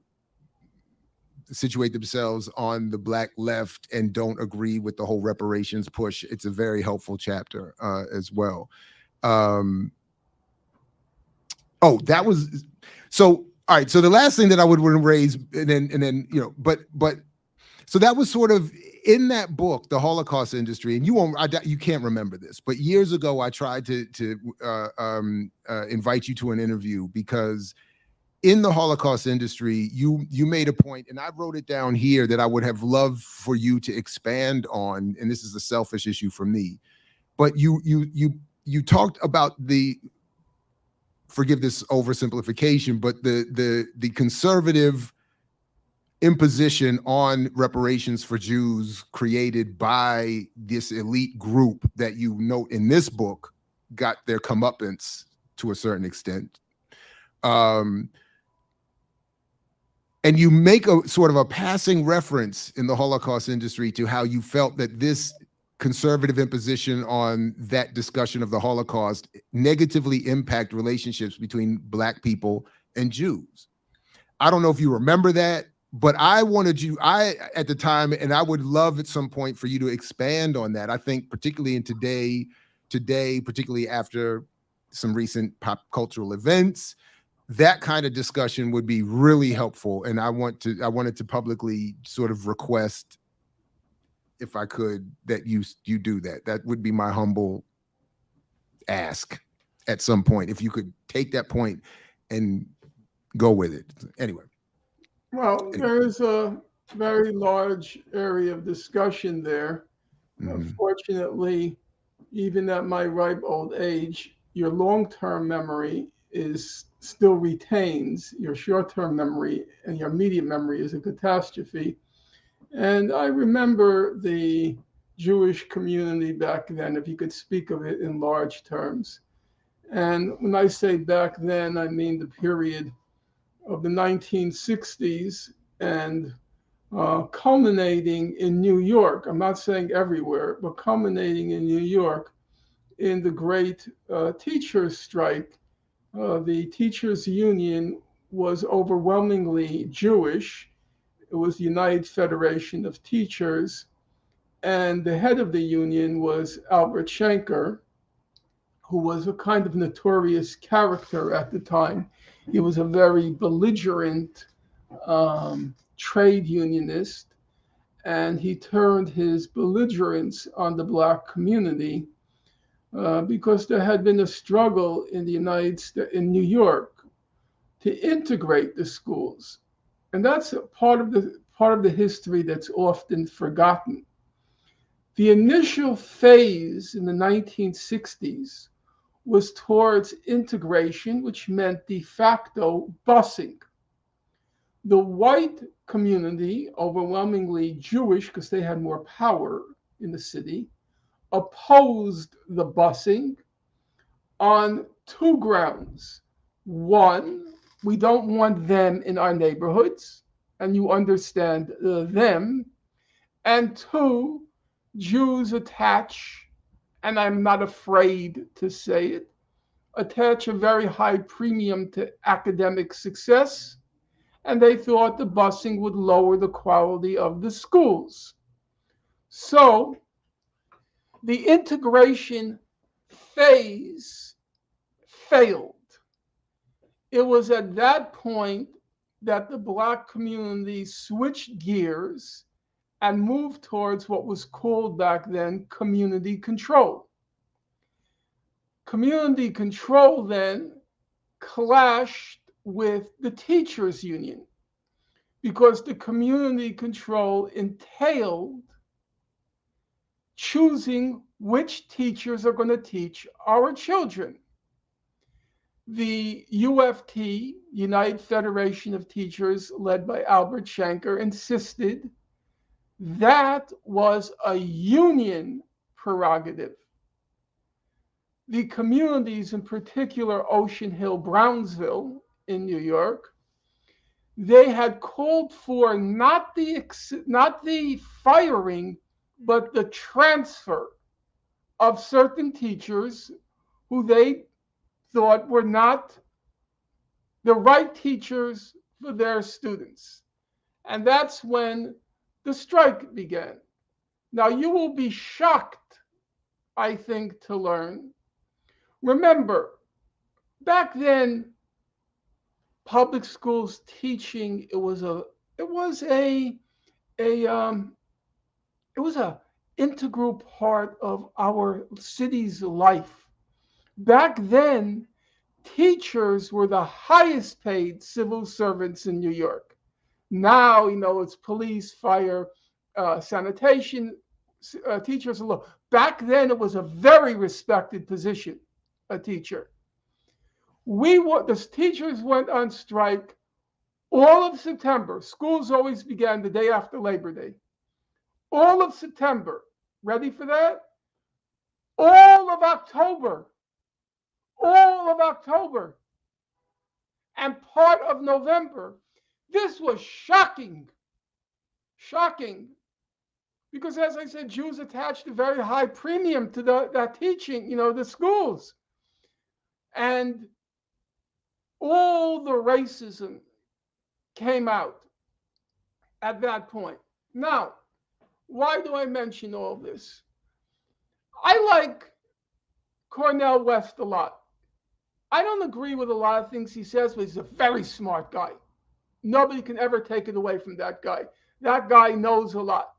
situate themselves on the Black left and don't agree with the whole reparations push, it's a very helpful chapter as well. Oh, that was so. All right. So the last thing that I would raise, and then but so that was sort of in that book, The Holocaust Industry, and you can't remember this, but years ago I tried to invite you to an interview because in The Holocaust Industry, you made a point, and I wrote it down here that I would have loved for you to expand on, and this is a selfish issue for me, but you talked about forgive this oversimplification, but the conservative imposition on reparations for Jews created by this elite group that you note in this book got their comeuppance to a certain extent. And you make a sort of a passing reference in The Holocaust Industry to how you felt that this conservative imposition on that discussion of the Holocaust negatively impact relationships between Black people and Jews. I don't know if you remember that, but I wanted you, at the time, and I would love at some point for you to expand on that. I think particularly in today, particularly after some recent pop cultural events, that kind of discussion would be really helpful. And I wanted to publicly sort of request, if I could, that you do that. That would be my humble ask at some point, if you could take that point and go with it. Anyway. well, there is a very large area of discussion there. Fortunately, even at my ripe old age, your long-term memory is still retains your short-term memory, and your immediate memory is a catastrophe. And I remember the Jewish community back then, if you could speak of it in large terms. And when I say back then, I mean the period of the 1960s and culminating in New York. I'm not saying everywhere, but culminating in New York in the great teachers' strike. The teachers' union was overwhelmingly Jewish. It was the United Federation of Teachers, and the head of the union was Albert Schenker, who was a kind of notorious character at the time. He was a very belligerent trade unionist, and he turned his belligerence on the Black community because there had been a struggle in the United States, in New York, to integrate the schools, and that's a part of the history that's often forgotten. The initial phase in the 1960s was towards integration, which meant de facto busing. The white community, overwhelmingly Jewish because they had more power in the city, opposed the busing on two grounds. One, we don't want them in our neighborhoods, and you understand them. And two, Jews attach and I'm not afraid to say it, attach a very high premium to academic success, and they thought the busing would lower the quality of the schools. So the integration phase failed. It was at that point that the Black community switched gears and moved towards what was called back then community control. Community control then clashed with the teachers' union because the community control entailed choosing which teachers are going to teach our children. The UFT, United Federation of Teachers, led by Albert Shanker, insisted that was a union prerogative. The communities, in particular Ocean Hill, Brownsville in New York, they had called for not the firing, but the transfer of certain teachers who they thought were not the right teachers for their students. And that's when the strike began. Now, you will be shocked, I think, to learn. Remember, back then, public schools teaching it was a integral part of our city's life. Back then, teachers were the highest paid civil servants in New York. Now, it's police, fire, sanitation, teachers. Back then, it was a very respected position, a teacher. The teachers went on strike all of September. Schools always began the day after Labor Day. All of September. Ready for that? All of October. All of October. And part of November. This was shocking. Shocking. Because as I said, Jews attached a very high premium to that teaching, the schools. And all the racism came out at that point. Now, why do I mention all this? I like Cornel West a lot. I don't agree with a lot of things he says, but he's a very smart guy. Nobody can ever take it away from that guy. That guy knows a lot.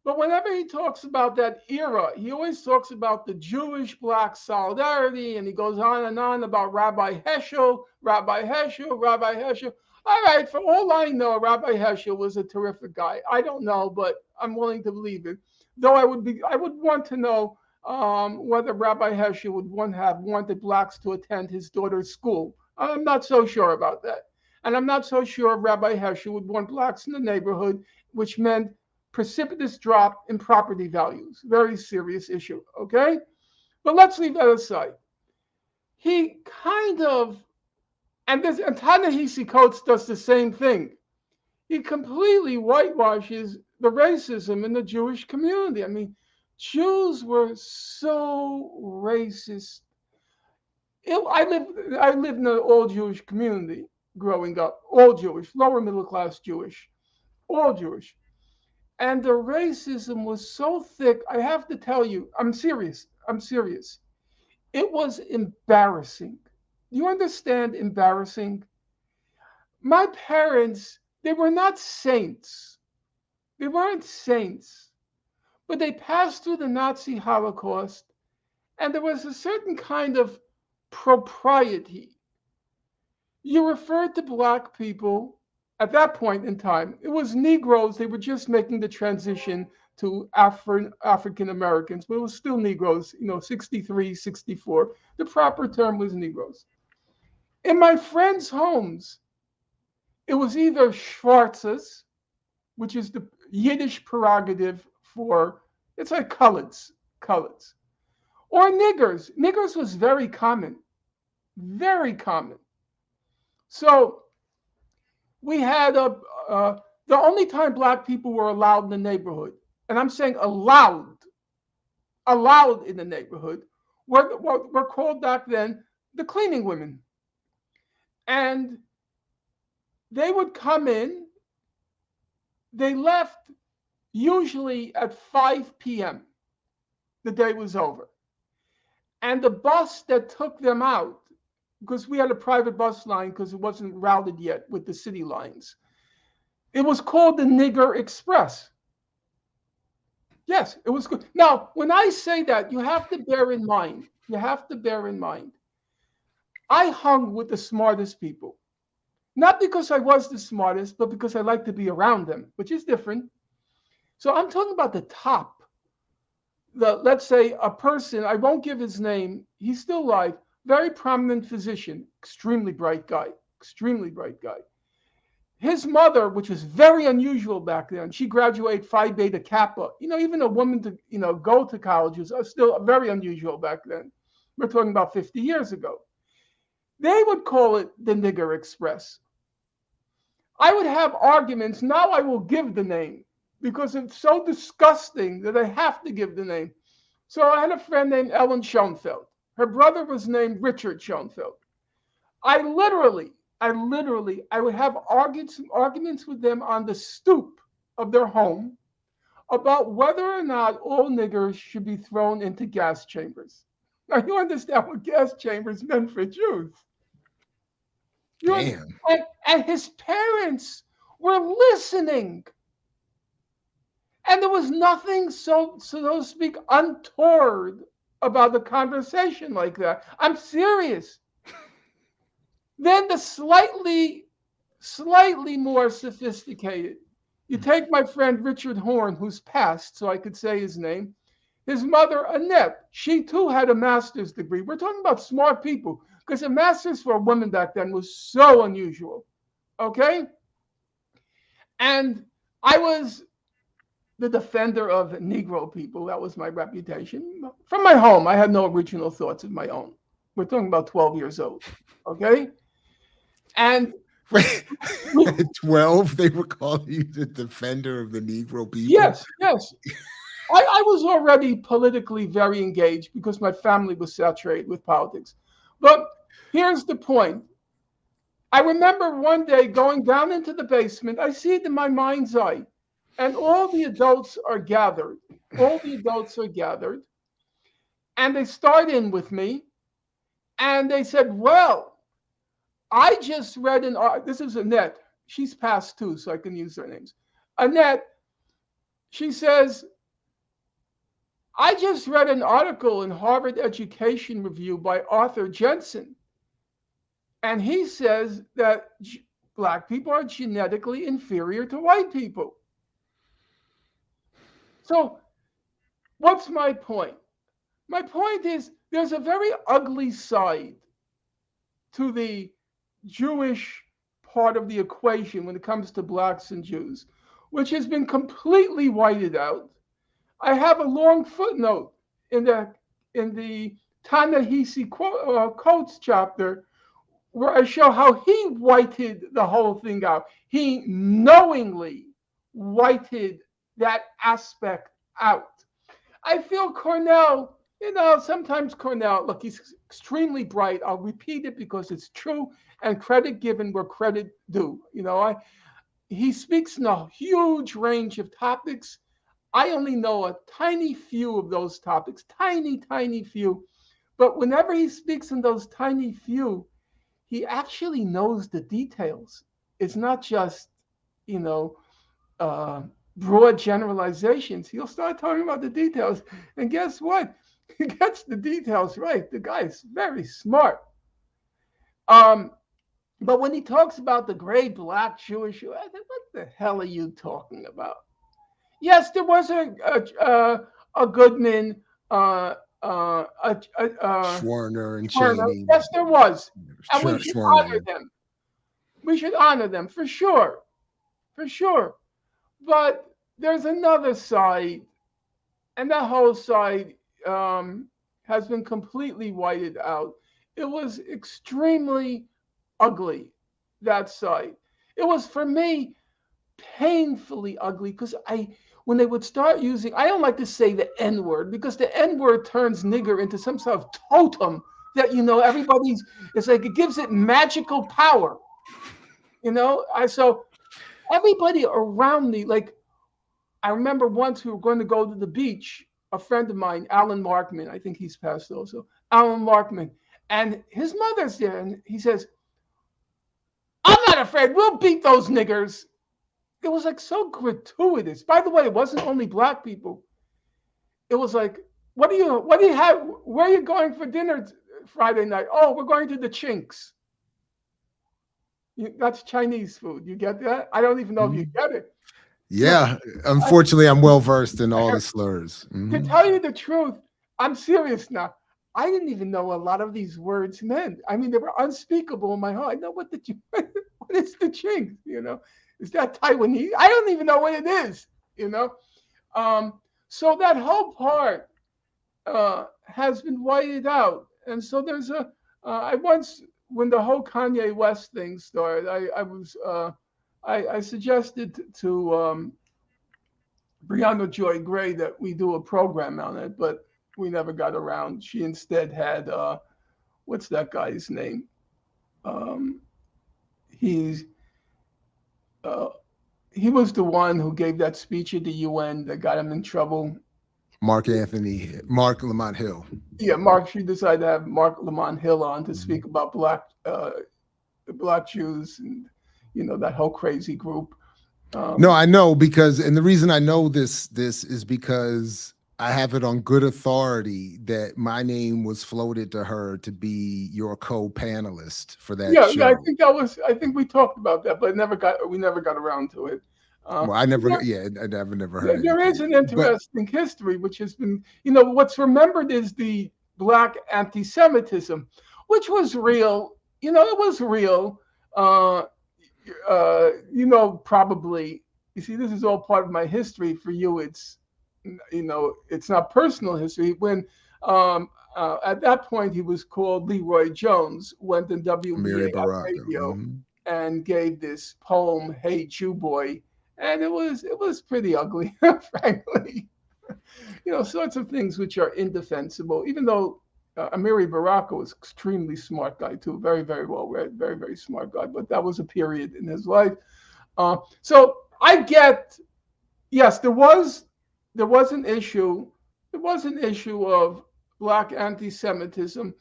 But whenever he talks about that era, he always talks about the Jewish-Black solidarity, and he goes on about Rabbi Heschel, Rabbi Heschel, Rabbi Heschel. All right, for all I know, Rabbi Heschel was a terrific guy. I don't know, but I'm willing to believe it. Though I would want to know whether Rabbi Heschel would have wanted blacks to attend his daughter's school. I'm not so sure about that. And I'm not so sure Rabbi Heschel would want blacks in the neighborhood, which meant precipitous drop in property values. Very serious issue, okay? But let's leave that aside. He kind of, and Ta-Nehisi Coates does the same thing. He completely whitewashes the racism in the Jewish community. I mean, Jews were so racist. I lived in an all Jewish community growing up, all Jewish, lower middle class Jewish, all Jewish. And the racism was so thick, I have to tell you, I'm serious. It was embarrassing. Do you understand embarrassing? My parents, they were not saints. They weren't saints. But they passed through the Nazi Holocaust, and there was a certain kind of propriety. You referred to black people at that point in time. It was Negroes. They were just making the transition to African Americans, but it was still Negroes, 63, 64. The proper term was Negroes. In my friends' homes, it was either Schwarzes, which is the Yiddish prerogative for, it's like coloreds, or niggers. Niggers was very common, very common. So we had the only time black people were allowed in the neighborhood, and I'm saying allowed, allowed in the neighborhood were what were called back then the cleaning women. And they would come in, they left usually at 5 p.m. The day was over. And the bus that took them out, because we had a private bus line because it wasn't routed yet with the city lines, it was called the Nigger Express. Yes, it was good. Now, when I say that, you have to bear in mind, I hung with the smartest people. Not because I was the smartest, but because I like to be around them, which is different. So I'm talking about the top. Let's say a person, I won't give his name, he's still alive, very prominent physician, extremely bright guy, extremely bright guy. His mother, which was very unusual back then, she graduated Phi Beta Kappa. Even a woman to, go to college was still very unusual back then. We're talking about 50 years ago. They would call it the Nigger Express. I would have arguments. Now I will give the name because it's so disgusting that I have to give the name. So I had a friend named Ellen Schoenfeld. Her brother was named Richard Schoenfeld. I would have arguments with them on the stoop of their home about whether or not all niggers should be thrown into gas chambers. Now you understand what gas chambers meant for Jews. Damn. And his parents were listening. And there was nothing so to speak untoward about the conversation like that. I'm serious. Then the slightly more sophisticated. You take my friend Richard Horn, who's passed, so I could say his name. His mother, Annette, she too had a master's degree. We're talking about smart people because a master's for a woman back then was so unusual. Okay? And I was the defender of Negro people. That was my reputation. From my home, I had no original thoughts of my own. We're talking about 12 years old. Okay? And at 12, they were calling you the defender of the Negro people? Yes. I was already politically very engaged because my family was saturated with politics. But here's the point. I remember one day going down into the basement. I see it in my mind's eye. And all the adults are gathered. And they start in with me. And they said, well, I just read this is Annette. She's passed too, so I can use their names. Annette, she says, I just read an article in Harvard Education Review by Arthur Jensen. And he says that Black people are genetically inferior to white people. So what's my point? My point is there's a very ugly side to the Jewish part of the equation when it comes to Blacks and Jews, which has been completely whited out. I have a long footnote in the Ta-Nehisi Coates chapter where I show how he whited the whole thing out. He knowingly whited that aspect out. I feel Cornell, sometimes Cornell, look, he's extremely bright. I'll repeat it because it's true and credit given where credit due. He speaks in a huge range of topics. I only know a tiny few of those topics, tiny few. But whenever he speaks in those tiny few, he actually knows the details. It's not just, broad generalizations. He'll start talking about the details. And guess what? He gets the details right. The guy's very smart. But when he talks about the great Black Jewish, I think, what the hell are you talking about? Yes, there was a Goodman, Schwerner and Cheney. Yes, there was, and we should honor them. We should honor them for sure. But there's another side, and that whole side has been completely whited out. It was extremely ugly, that side. It was, for me, painfully ugly because when they would start using, I don't like to say the N word because the N word turns nigger into some sort of totem that, everybody's, it's like it gives it magical power. So everybody around me, like, I remember once we were going to go to the beach, a friend of mine, Alan Markman, I think he's passed also, Alan Markman, and his mother's there, and he says, I'm not afraid, we'll beat those niggers. It was like so gratuitous. By the way, it wasn't only black people. It was like, what do you have, where are you going for dinner Friday night? Oh, we're going to the Chinks. That's Chinese food. You get that? I don't even know if you Mhm. get it. Yeah, I, unfortunately, I'm well versed in all the slurs. to Mhm. tell you the truth, I'm serious now. I didn't even know a lot of these words meant. I mean, they were unspeakable in my heart. I know what what is the Chinks? Is that Taiwanese? I don't even know what it is. You know, so that whole part has been whited out, and so there's a. I once, when the whole Kanye West thing started, I suggested to Brianna Joy Gray that we do a program on it, but we never got around. She instead had what's that guy's name? Um, he's uh, he was the one who gave that speech at the UN that got him in trouble. Mark Lamont Hill. Yeah, Mark. She decided to have Mark Lamont Hill on to speak Mhm. about black Jews and that whole crazy group. No, Um, I know because, and the reason I know this is because I have it on good authority that my name was floated to her to be your co-panelist for that yeah, yeah, I show. think that was. I think we talked about that, but we never got around to it. Uh, Well, I never, there, yeah, I never heard there is anything. an But interesting history, which has been, what's remembered is the black anti-Semitism, which was real. It was real. Uh, probably. You see, this is all part of my history. For you, it's not personal history. When at that point he was called Leroy Jones, went in Amiri WBAI Baraka. radio and gave this poem, "Hey Jew Boy," and it was pretty ugly, frankly. Sorts of things which are indefensible, even though Amiri Baraka was extremely smart guy too, very, very well read, very, very smart guy. But that was a period in his life. So I get, yes, there was an issue, of black anti-Semitism.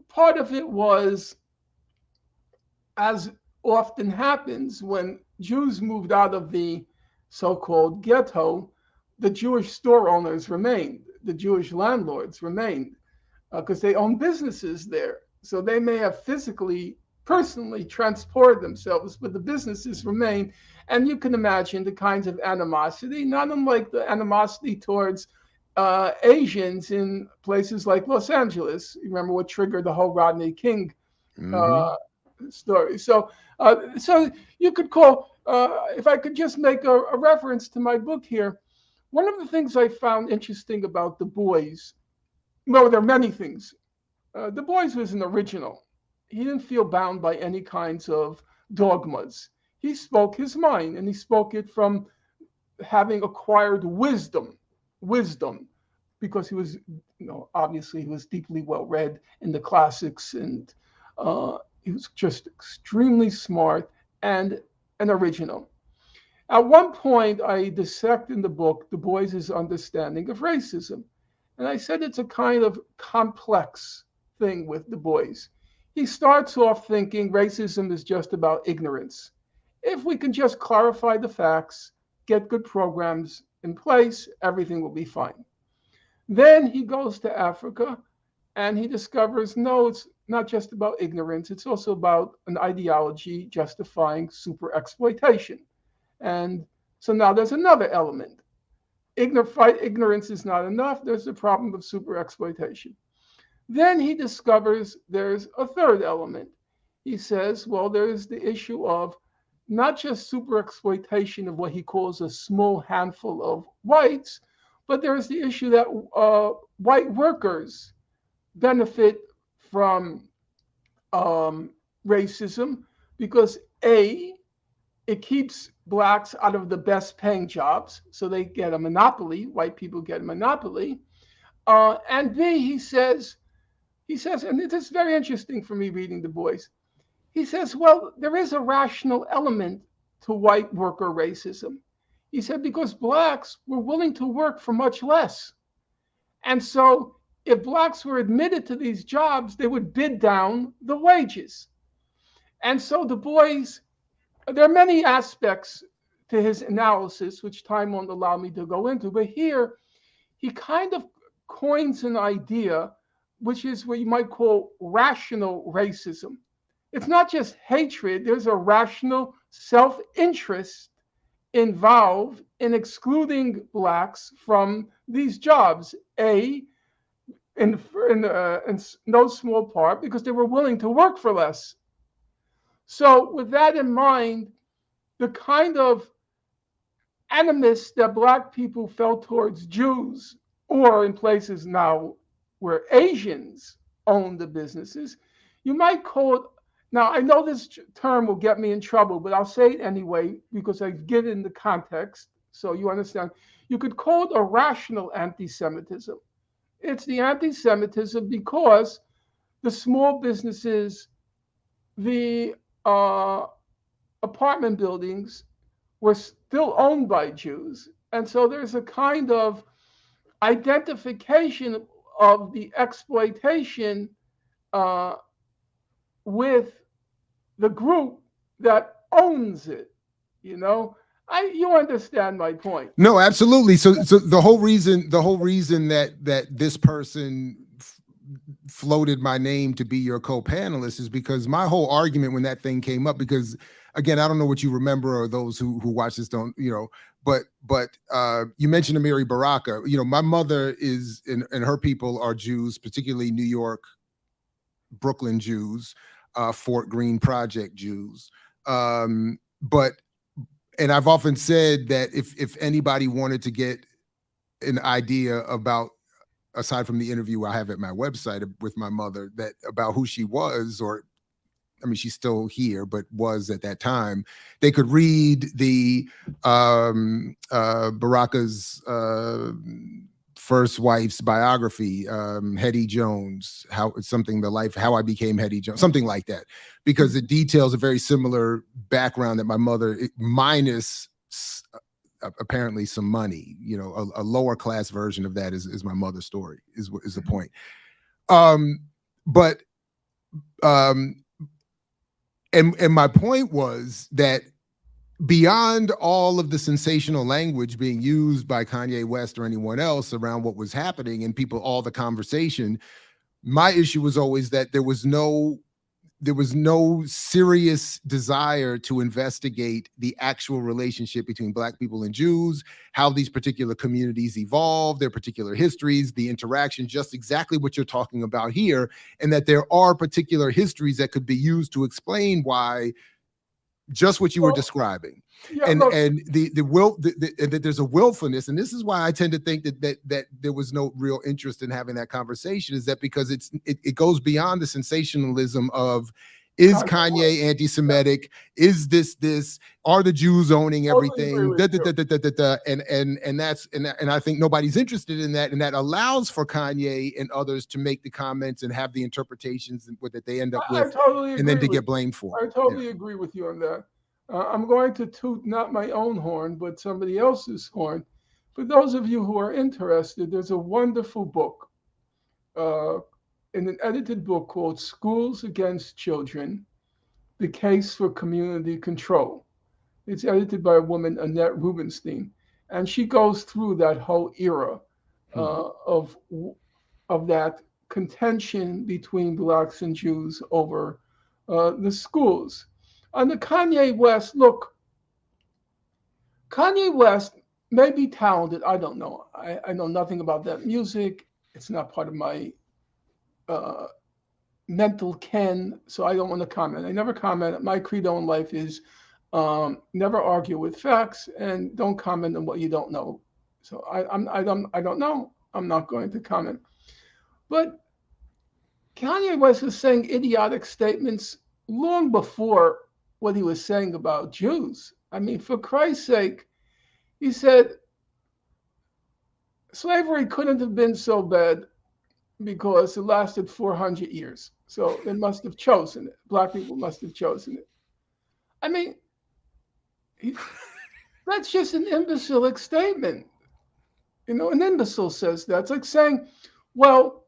Part of it was, as often happens when Jews moved out of the so-called ghetto, the Jewish store owners remained, the Jewish landlords remained, because they own businesses there. So they may have physically, personally transported themselves, but the businesses remain. And you can imagine the kinds of animosity, not unlike the animosity towards Asians in places like Los Angeles. You remember what triggered the whole Rodney King Hmm. uh, story. So you could call, if I could just make a reference to my book here, one of the things I found interesting about Du Bois, well, there are many things. Du Bois was an original. He didn't feel bound by any kinds of dogmas. He spoke his mind, and he spoke it from having acquired wisdom, because he was, obviously he was deeply well read in the classics, and he was just extremely smart and an original. At one point, I dissect in the book Du Bois's understanding of racism. And I said it's a kind of complex thing with Du Bois. He starts off thinking racism is just about ignorance. If we can just clarify the facts, get good programs in place, everything will be fine. Then he goes to Africa and he discovers no, it's not just about ignorance, it's also about an ideology justifying super exploitation. And so now there's another element. Ignorance is not enough. There's the problem of super exploitation. Then he discovers there's a third element. He says, well, there's the issue of not just super exploitation of what he calls a small handful of whites, but there's the issue that white workers benefit from um, racism because A, it keeps blacks out of the best paying jobs, so they get a monopoly. White people get a monopoly. And B, he says, and it is very interesting for me reading Du Bois. He says, well, there is a rational element to white worker racism. He said, because blacks were willing to work for much less. And so if blacks were admitted to these jobs, they would bid down the wages. And so Du Bois, there are many aspects to his analysis, which time won't allow me to go into, but here he kind of coins an idea which is what you might call rational racism. It's not just hatred, there's a rational self interest involved in excluding blacks from these jobs. In no small part because they were willing to work for less. So, with that in mind, the kind of animus that black people felt towards Jews, or in places now where Asians own the businesses, you might call it. Now, I know this term will get me in trouble, but I'll say it anyway because I get it in the context so you understand. You could call it a rational anti Semitism. It's the anti Semitism because the small businesses, the apartment buildings were still owned by Jews. And so there's a kind of identification of the exploitation uh, with the group that owns it. You know, you understand my point. No, absolutely. So the whole reason that this person floated my name to be your co-panelist is because my whole argument when that thing came up, because again, I don't know what you remember or those who watch this don't, but you mentioned Amiri Baraka. My mother is and her people are Jews, particularly New York, Brooklyn Jews, Fort Greene Project Jews. But and I've often said that if anybody wanted to get an idea about, aside from the interview I have at my website with my mother, that about who she was, or I mean, she's still here, but was at that time, they could read the Baraka's first wife's biography, Hetty Jones, how I became Hetty Jones, something like that, because it details a very similar background that my mother, minus apparently some money, a lower class version of that is my mother's story, is the point. And my point was that beyond all of the sensational language being used by Kanye West or anyone else around what was happening and all the conversation, my issue was always that there was no serious desire to investigate the actual relationship between Black people and Jews, how these particular communities evolved, their particular histories, the interaction, just exactly what you're talking about here, and that there are particular histories that could be used to explain why just what you were describing. Yeah, and look, and that there's a willfulness, and this is why I tend to think that there was no real interest in having that conversation, is that because it goes beyond the sensationalism of, is Kanye anti-Semitic? Is this? Are the Jews owning everything? And I think nobody's interested in that, and that allows for Kanye and others to make the comments and have the interpretations that they end up with, and then to get blamed for. I totally agree with you on that. I'm going to toot not my own horn, but somebody else's horn. For those of you who are interested, there's a wonderful book, in an edited book called Schools Against Children, The Case for Community Control. It's edited by a woman, Annette Rubinstein, and she goes through that whole era of that contention between Blacks and Jews over the schools. On the Kanye West, look, Kanye West may be talented. I don't know. I know nothing about that music. It's not part of my mental ken, so I don't want to comment. I never comment. My credo in life is never argue with facts and don't comment on what you don't know. So I don't know. I'm not going to comment. But Kanye West was saying idiotic statements long before what he was saying about Jews. I mean, for Christ's sake, he said slavery couldn't have been so bad because it lasted 400 years. So they must have chosen it. Black people must have chosen it. I mean, he, that's just an imbecilic statement. You know, an imbecile says that. It's like saying, well,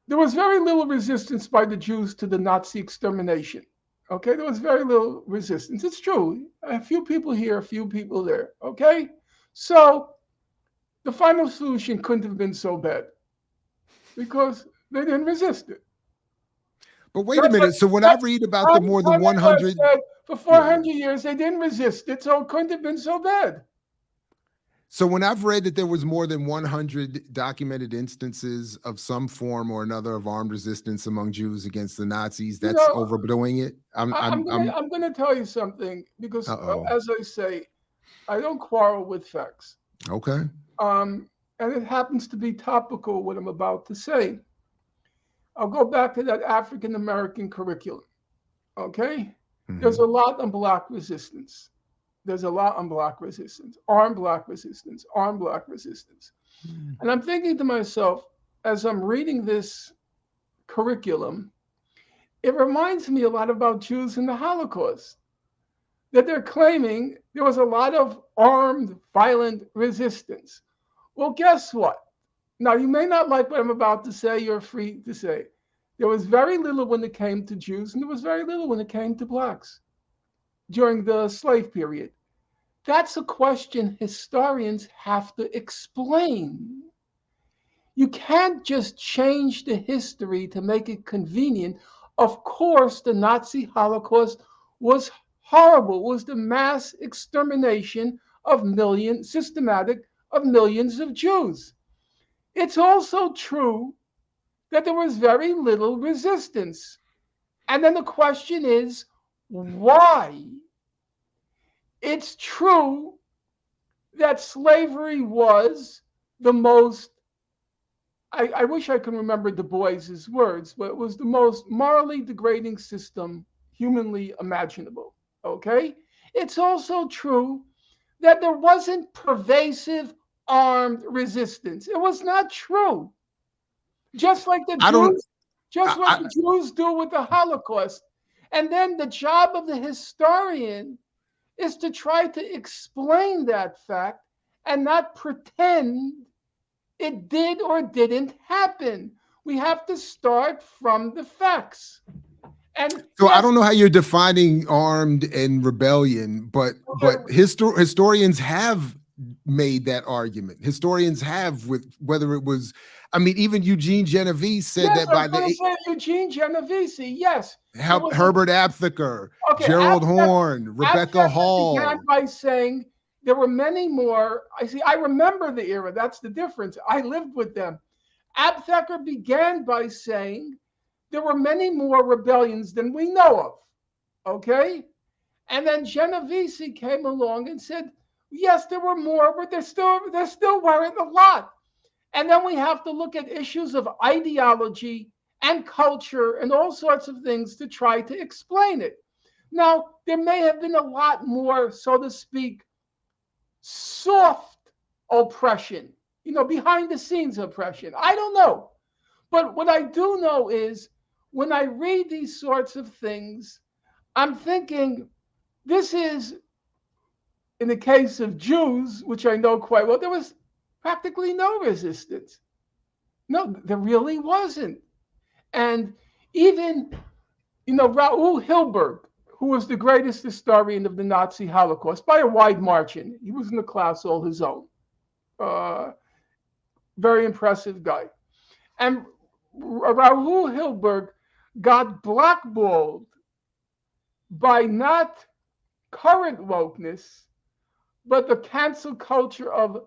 there was very little resistance by the Jews to the Nazi extermination. Okay, there was very little resistance. It's true. A few people here, a few people there. Okay, so the final solution couldn't have been so bad because they didn't resist it. But wait a That's minute. So when I read about the more than what I 100, said. For yeah, yeah. 400 years, they didn't resist it, so it couldn't have been so bad. So when I've read that there was more than 100 documented instances of some form or another of armed resistance among Jews against the Nazis, You that's know, overdoing it. I'm gonna tell you something because, uh-oh. as I say, I don't quarrel with facts. Okay. And it happens to be topical what I'm about to say. I'll go back to that African American curriculum. Okay, there's a lot on black resistance. There's a lot on black resistance, armed black resistance, armed black resistance. And I'm thinking to myself, as I'm reading this curriculum, it reminds me a lot about Jews in the Holocaust, that they're claiming there was a lot of armed, violent resistance. Well, guess what? Now, you may not like what I'm about to say, you're free to say. There was very little when it came to Jews, and there was very little when it came to blacks during the slave period. That's a question historians have to explain. You can't just change the history to make it convenient. Of course, the Nazi Holocaust was horrible. It was the mass extermination of millions, systematic of millions of Jews. It's also true that there was very little resistance. And then the question is, why? It's true that slavery was the most, I wish I could remember Du Bois's words, but it was the most morally degrading system humanly imaginable. Okay? It's also true that there wasn't pervasive armed resistance. It was not true. Just like the I don't Jews, just what I, the Jews do with the Holocaust. And then the job of the historian is to try to explain that fact and not pretend it did or didn't happen. We have to start from the facts. And so I yes, don't know how you're defining armed and rebellion, but okay, historians have made that argument. Historians have, with whether it was, I mean, even Eugene Genovese said yes, that I by was going to the say Eugene Genovese. Yes, there was Herbert Aptheker, okay. Gerald Horne, Rebecca Abstract began Hall. by saying there were many more. I see. I remember the era. That's the difference. I lived with them. Abtheker began by saying there were many more rebellions than we know of. Okay, and then Genovese came along and said, yes, there were more, but there still weren't a lot. And then we have to look at issues of ideology and culture and all sorts of things to try to explain it. Now, there may have been a lot more, so to speak, soft oppression, behind the scenes oppression. I don't know. But what I do know is when I read these sorts of things, I'm thinking this is, in the case of Jews, which I know quite well, there was practically no resistance. No, there really wasn't. And even, Raoul Hilberg, who was the greatest historian of the Nazi Holocaust by a wide margin, he was in a class all his own. Uh, Very impressive guy. And Raoul Hilberg got blackballed by not current wokeness, but the cancel culture of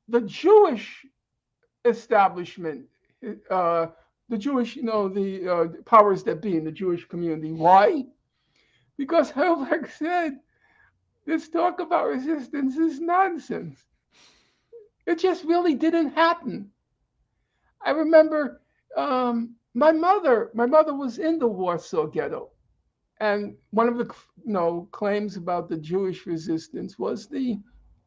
the Jewish establishment, the Jewish, the powers that be in the Jewish community. Why? Because Hilberg said this talk about resistance is nonsense. It just really didn't happen. I remember my mother was in the Warsaw Ghetto, And one of the claims about the Jewish resistance was the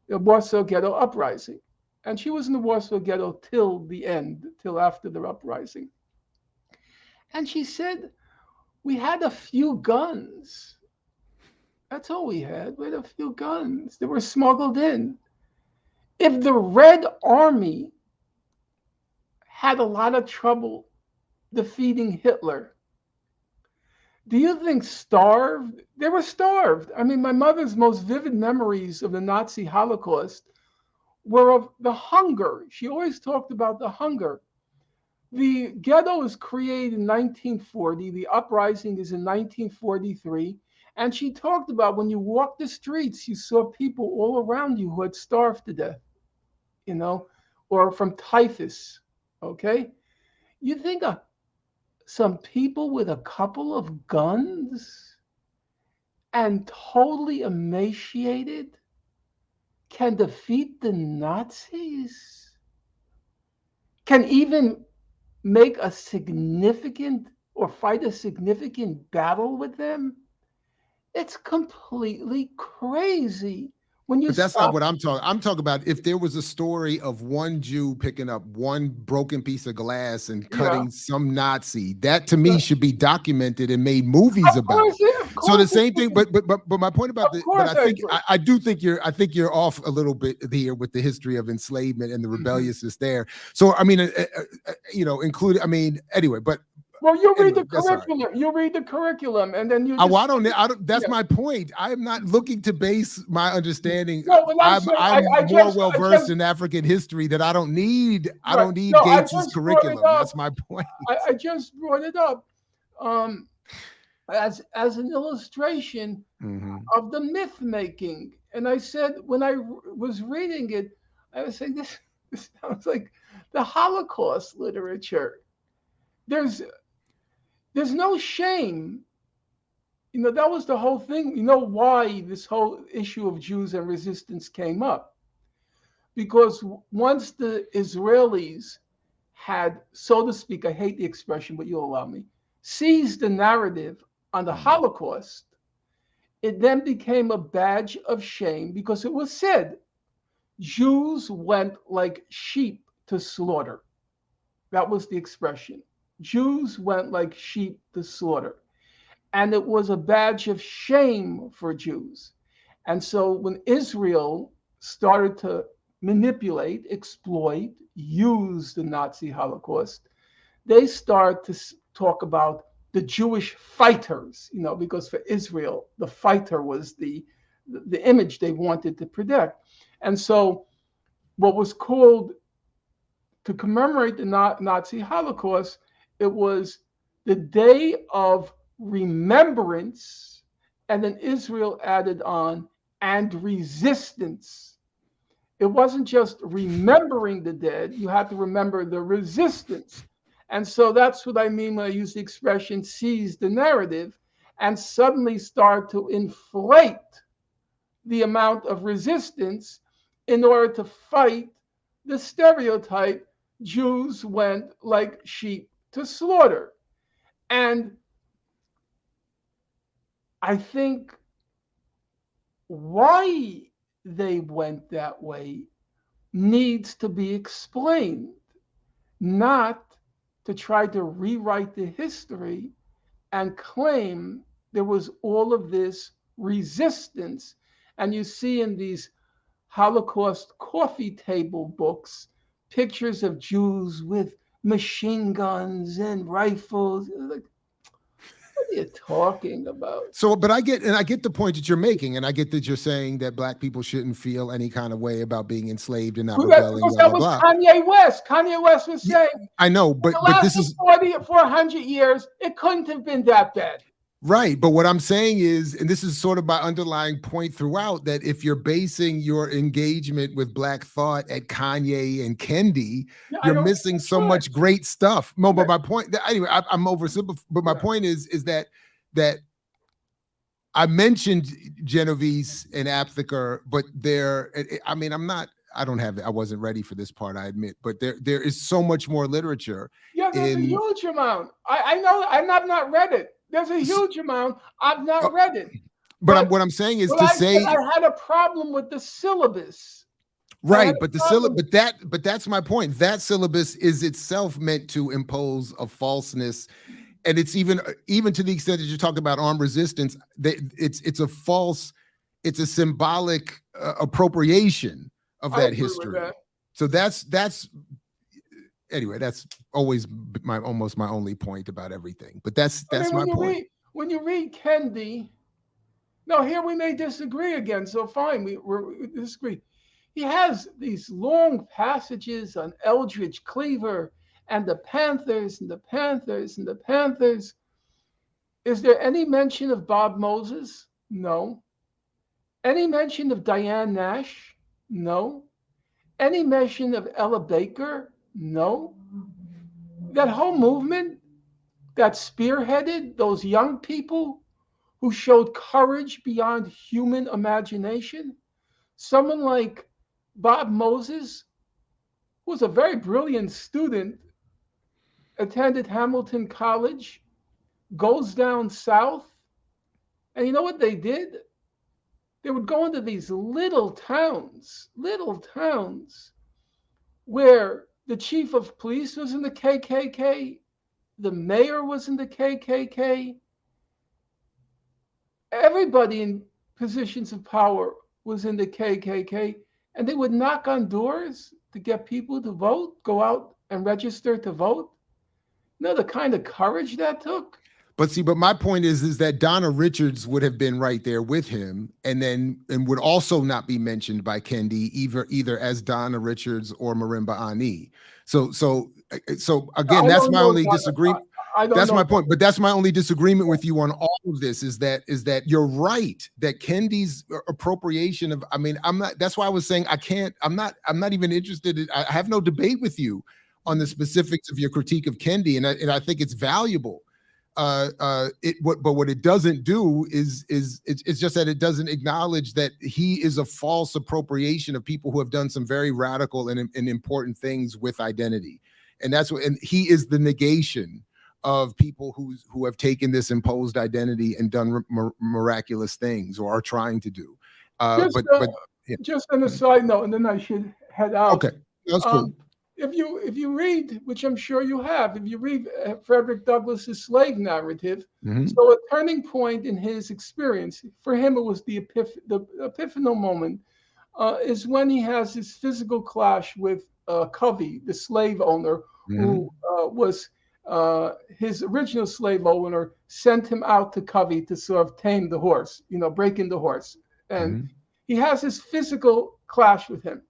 Warsaw Ghetto Uprising. And she was in the Warsaw Ghetto till the end, till after the uprising. And she said, we had a few guns. That's all we had. We had a few guns that were smuggled in. If the Red Army had a lot of trouble defeating Hitler, do you think starved? They were starved. I mean, my mother's most vivid memories of the Nazi Holocaust were of the hunger. She always talked about the hunger. The ghetto was created in 1940. The uprising is in 1943. And she talked about when you walked the streets, you saw people all around you who had starved to death, or from typhus. Okay? You think of some people with a couple of guns and totally emaciated can defeat the Nazis? Can even make a significant or fight a significant battle with them? It's completely crazy when you But that's not stop. what I'm talking. I'm talking about if there was a story of one Jew picking up one broken piece of glass and Yeah, cutting some Nazi, that to me should be documented and made movies of about. course, yeah, of So the course, same thing, but my point about of but course, I I think agree. I do think you're off a little bit here with the history of enslavement and the Mhm. rebelliousness there. So I mean, include. I mean, anyway, but Well, you read anyway, the that's all right. curriculum. You read the curriculum, and then you Well, just I don't. That's yeah. my point. I am not looking to base my understanding. No, but I'm saying I'm I more just well I versed just in African history that I don't need. I right. don't need No, I Gates's just brought it curriculum. up. That's my point. I just brought it up um, as an illustration Hmm. of the myth making. And I said when I was reading it, I was saying this sounds like the Holocaust literature. There's there's no shame. That was the whole thing. You know why this whole issue of Jews and resistance came up? Because once the Israelis had, so to speak, I hate the expression, but you'll allow me, seized the narrative on the Holocaust, it then became a badge of shame because it was said Jews went like sheep to slaughter. That was the expression. Jews went like sheep to slaughter. And it was a badge of shame for Jews. And so when Israel started to manipulate, exploit, use the Nazi Holocaust, they start to talk about the Jewish fighters, because for Israel, the fighter was the image they wanted to protect. And so what was called to commemorate the Nazi Holocaust, it was the day of remembrance, and then Israel added on, and resistance. It wasn't just remembering the dead, you had to remember the resistance. And so that's what I mean when I use the expression seize the narrative and suddenly start to inflate the amount of resistance in order to fight the stereotype Jews went like sheep to slaughter. And I think why they went that way needs to be explained, not to try to rewrite the history and claim there was all of this resistance. And you see in these Holocaust coffee table books pictures of Jews with machine guns and rifles. Like, what are you talking about? So, but I get the point that you're making, and I get that you're saying that black people shouldn't feel any kind of way about being enslaved and not rebelling, Because blah that blah was blah. Kanye West. Kanye West was Yeah, saying, I know, in the but last this is 40 or 400 years, it couldn't have been that bad. right. But what I'm saying is, and this is sort of my underlying point throughout, that if you're basing your engagement with Black thought at Kanye and Kendi, Yeah, I you're don't missing think so you should. much great stuff. No, but Right. my point, anyway, I'm oversimplifying, but my Yeah. point is that I mentioned Genovese and Aptheker, but I mean, I don't have it. I wasn't ready for this part, I admit, but there is so much more literature Yeah, there's a in, huge amount. I know. I've not read it. There's a huge amount. I've not read it. But what I'm saying is But to I said say, I had a problem with the syllabus. right, but the syllabus, but that's my point. That syllabus is itself meant to impose a falseness, and it's even to the extent that you talk about armed resistance, it's a false, it's a symbolic appropriation of that history. That. So that's anyway. That's always almost my only point about everything. But that's my point. When you read Kendi, now here we may disagree again. So fine, we disagree. He has these long passages on Eldridge Cleaver and the Panthers and the Panthers and the Panthers. Is there any mention of Bob Moses? No. Any mention of Diane Nash? No. Any mention of Ella Baker? No. That whole movement that spearheaded those young people who showed courage beyond human imagination, someone like Bob Moses, who was a very brilliant student, attended Hamilton College, goes down south, and you know what they did? They would go into these little towns where the chief of police was in the KKK, the mayor was in the KKK, everybody in positions of power was in the KKK, and they would knock on doors to get people to vote, go out and register to vote. You know the kind of courage that took? But see, but my point is that Donna Richards would have been right there with him, and would also not be mentioned by Kendi either as Donna Richards or Marimba Ani. So again, that's my only disagreement. That's my point. But that's my only disagreement with you on all of this is that you're right that Kendi's appropriation of, I mean, I'm not, that's why I was saying I'm not even interested. I have no debate with you on the specifics of your critique of Kendi. And I think it's valuable. But what it doesn't do is it's just that it doesn't acknowledge that he is a false appropriation of people who have done some very radical and important things with identity. And that's what, and he is the negation of people who have taken this imposed identity and done miraculous things or are trying to do. Just on a side note, and then I should head out. Okay, that's cool. If you read, which I'm sure you have, if you read Frederick Douglass's slave narrative, so a turning point in his experience, for him it was the epiphanal moment, is when he has his physical clash with Covey, the slave owner, who was his original slave owner, sent him out to Covey to sort of tame the horse, break in the horse. And he has this physical clash with him.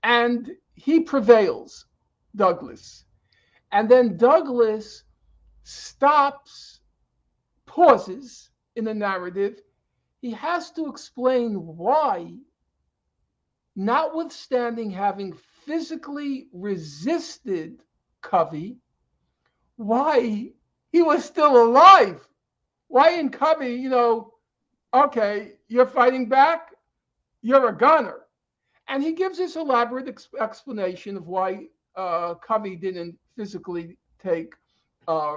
And he prevails, Douglass. And then Douglass pauses in the narrative. He has to explain why, notwithstanding having physically resisted Covey, why he was still alive. Why in Covey, okay, you're fighting back, you're a gunner. And he gives this elaborate explanation of why Covey didn't physically take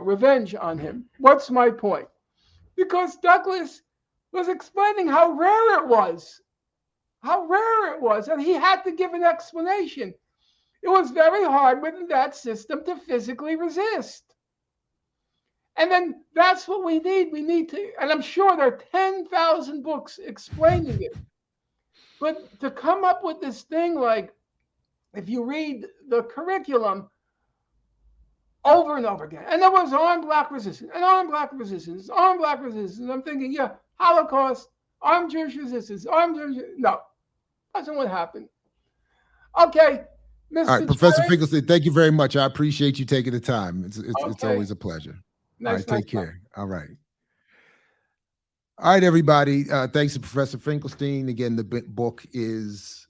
revenge on him. What's my point? Because Douglass was explaining how rare it was, and he had to give an explanation. It was very hard within that system to physically resist. And then that's what we need. We need to, and I'm sure there are 10,000 books explaining it. But to come up with this thing, like if you read the curriculum over and over again, and there was armed black resistance, and armed black resistance, armed black resistance. I'm thinking, yeah, Holocaust, armed Jewish resistance, no, that's not what happened. Okay, Mr. All right, Professor Finkelstein, thank you very much. I appreciate you taking the time. It's always a pleasure. All right, take care. All right. All right, everybody. Thanks to Professor Finkelstein. Again, the book is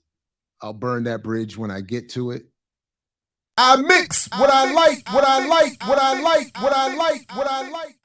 I'll Burn That Bridge When I Get to It. I mix what I like, what I like, what I like, what I like, what I like.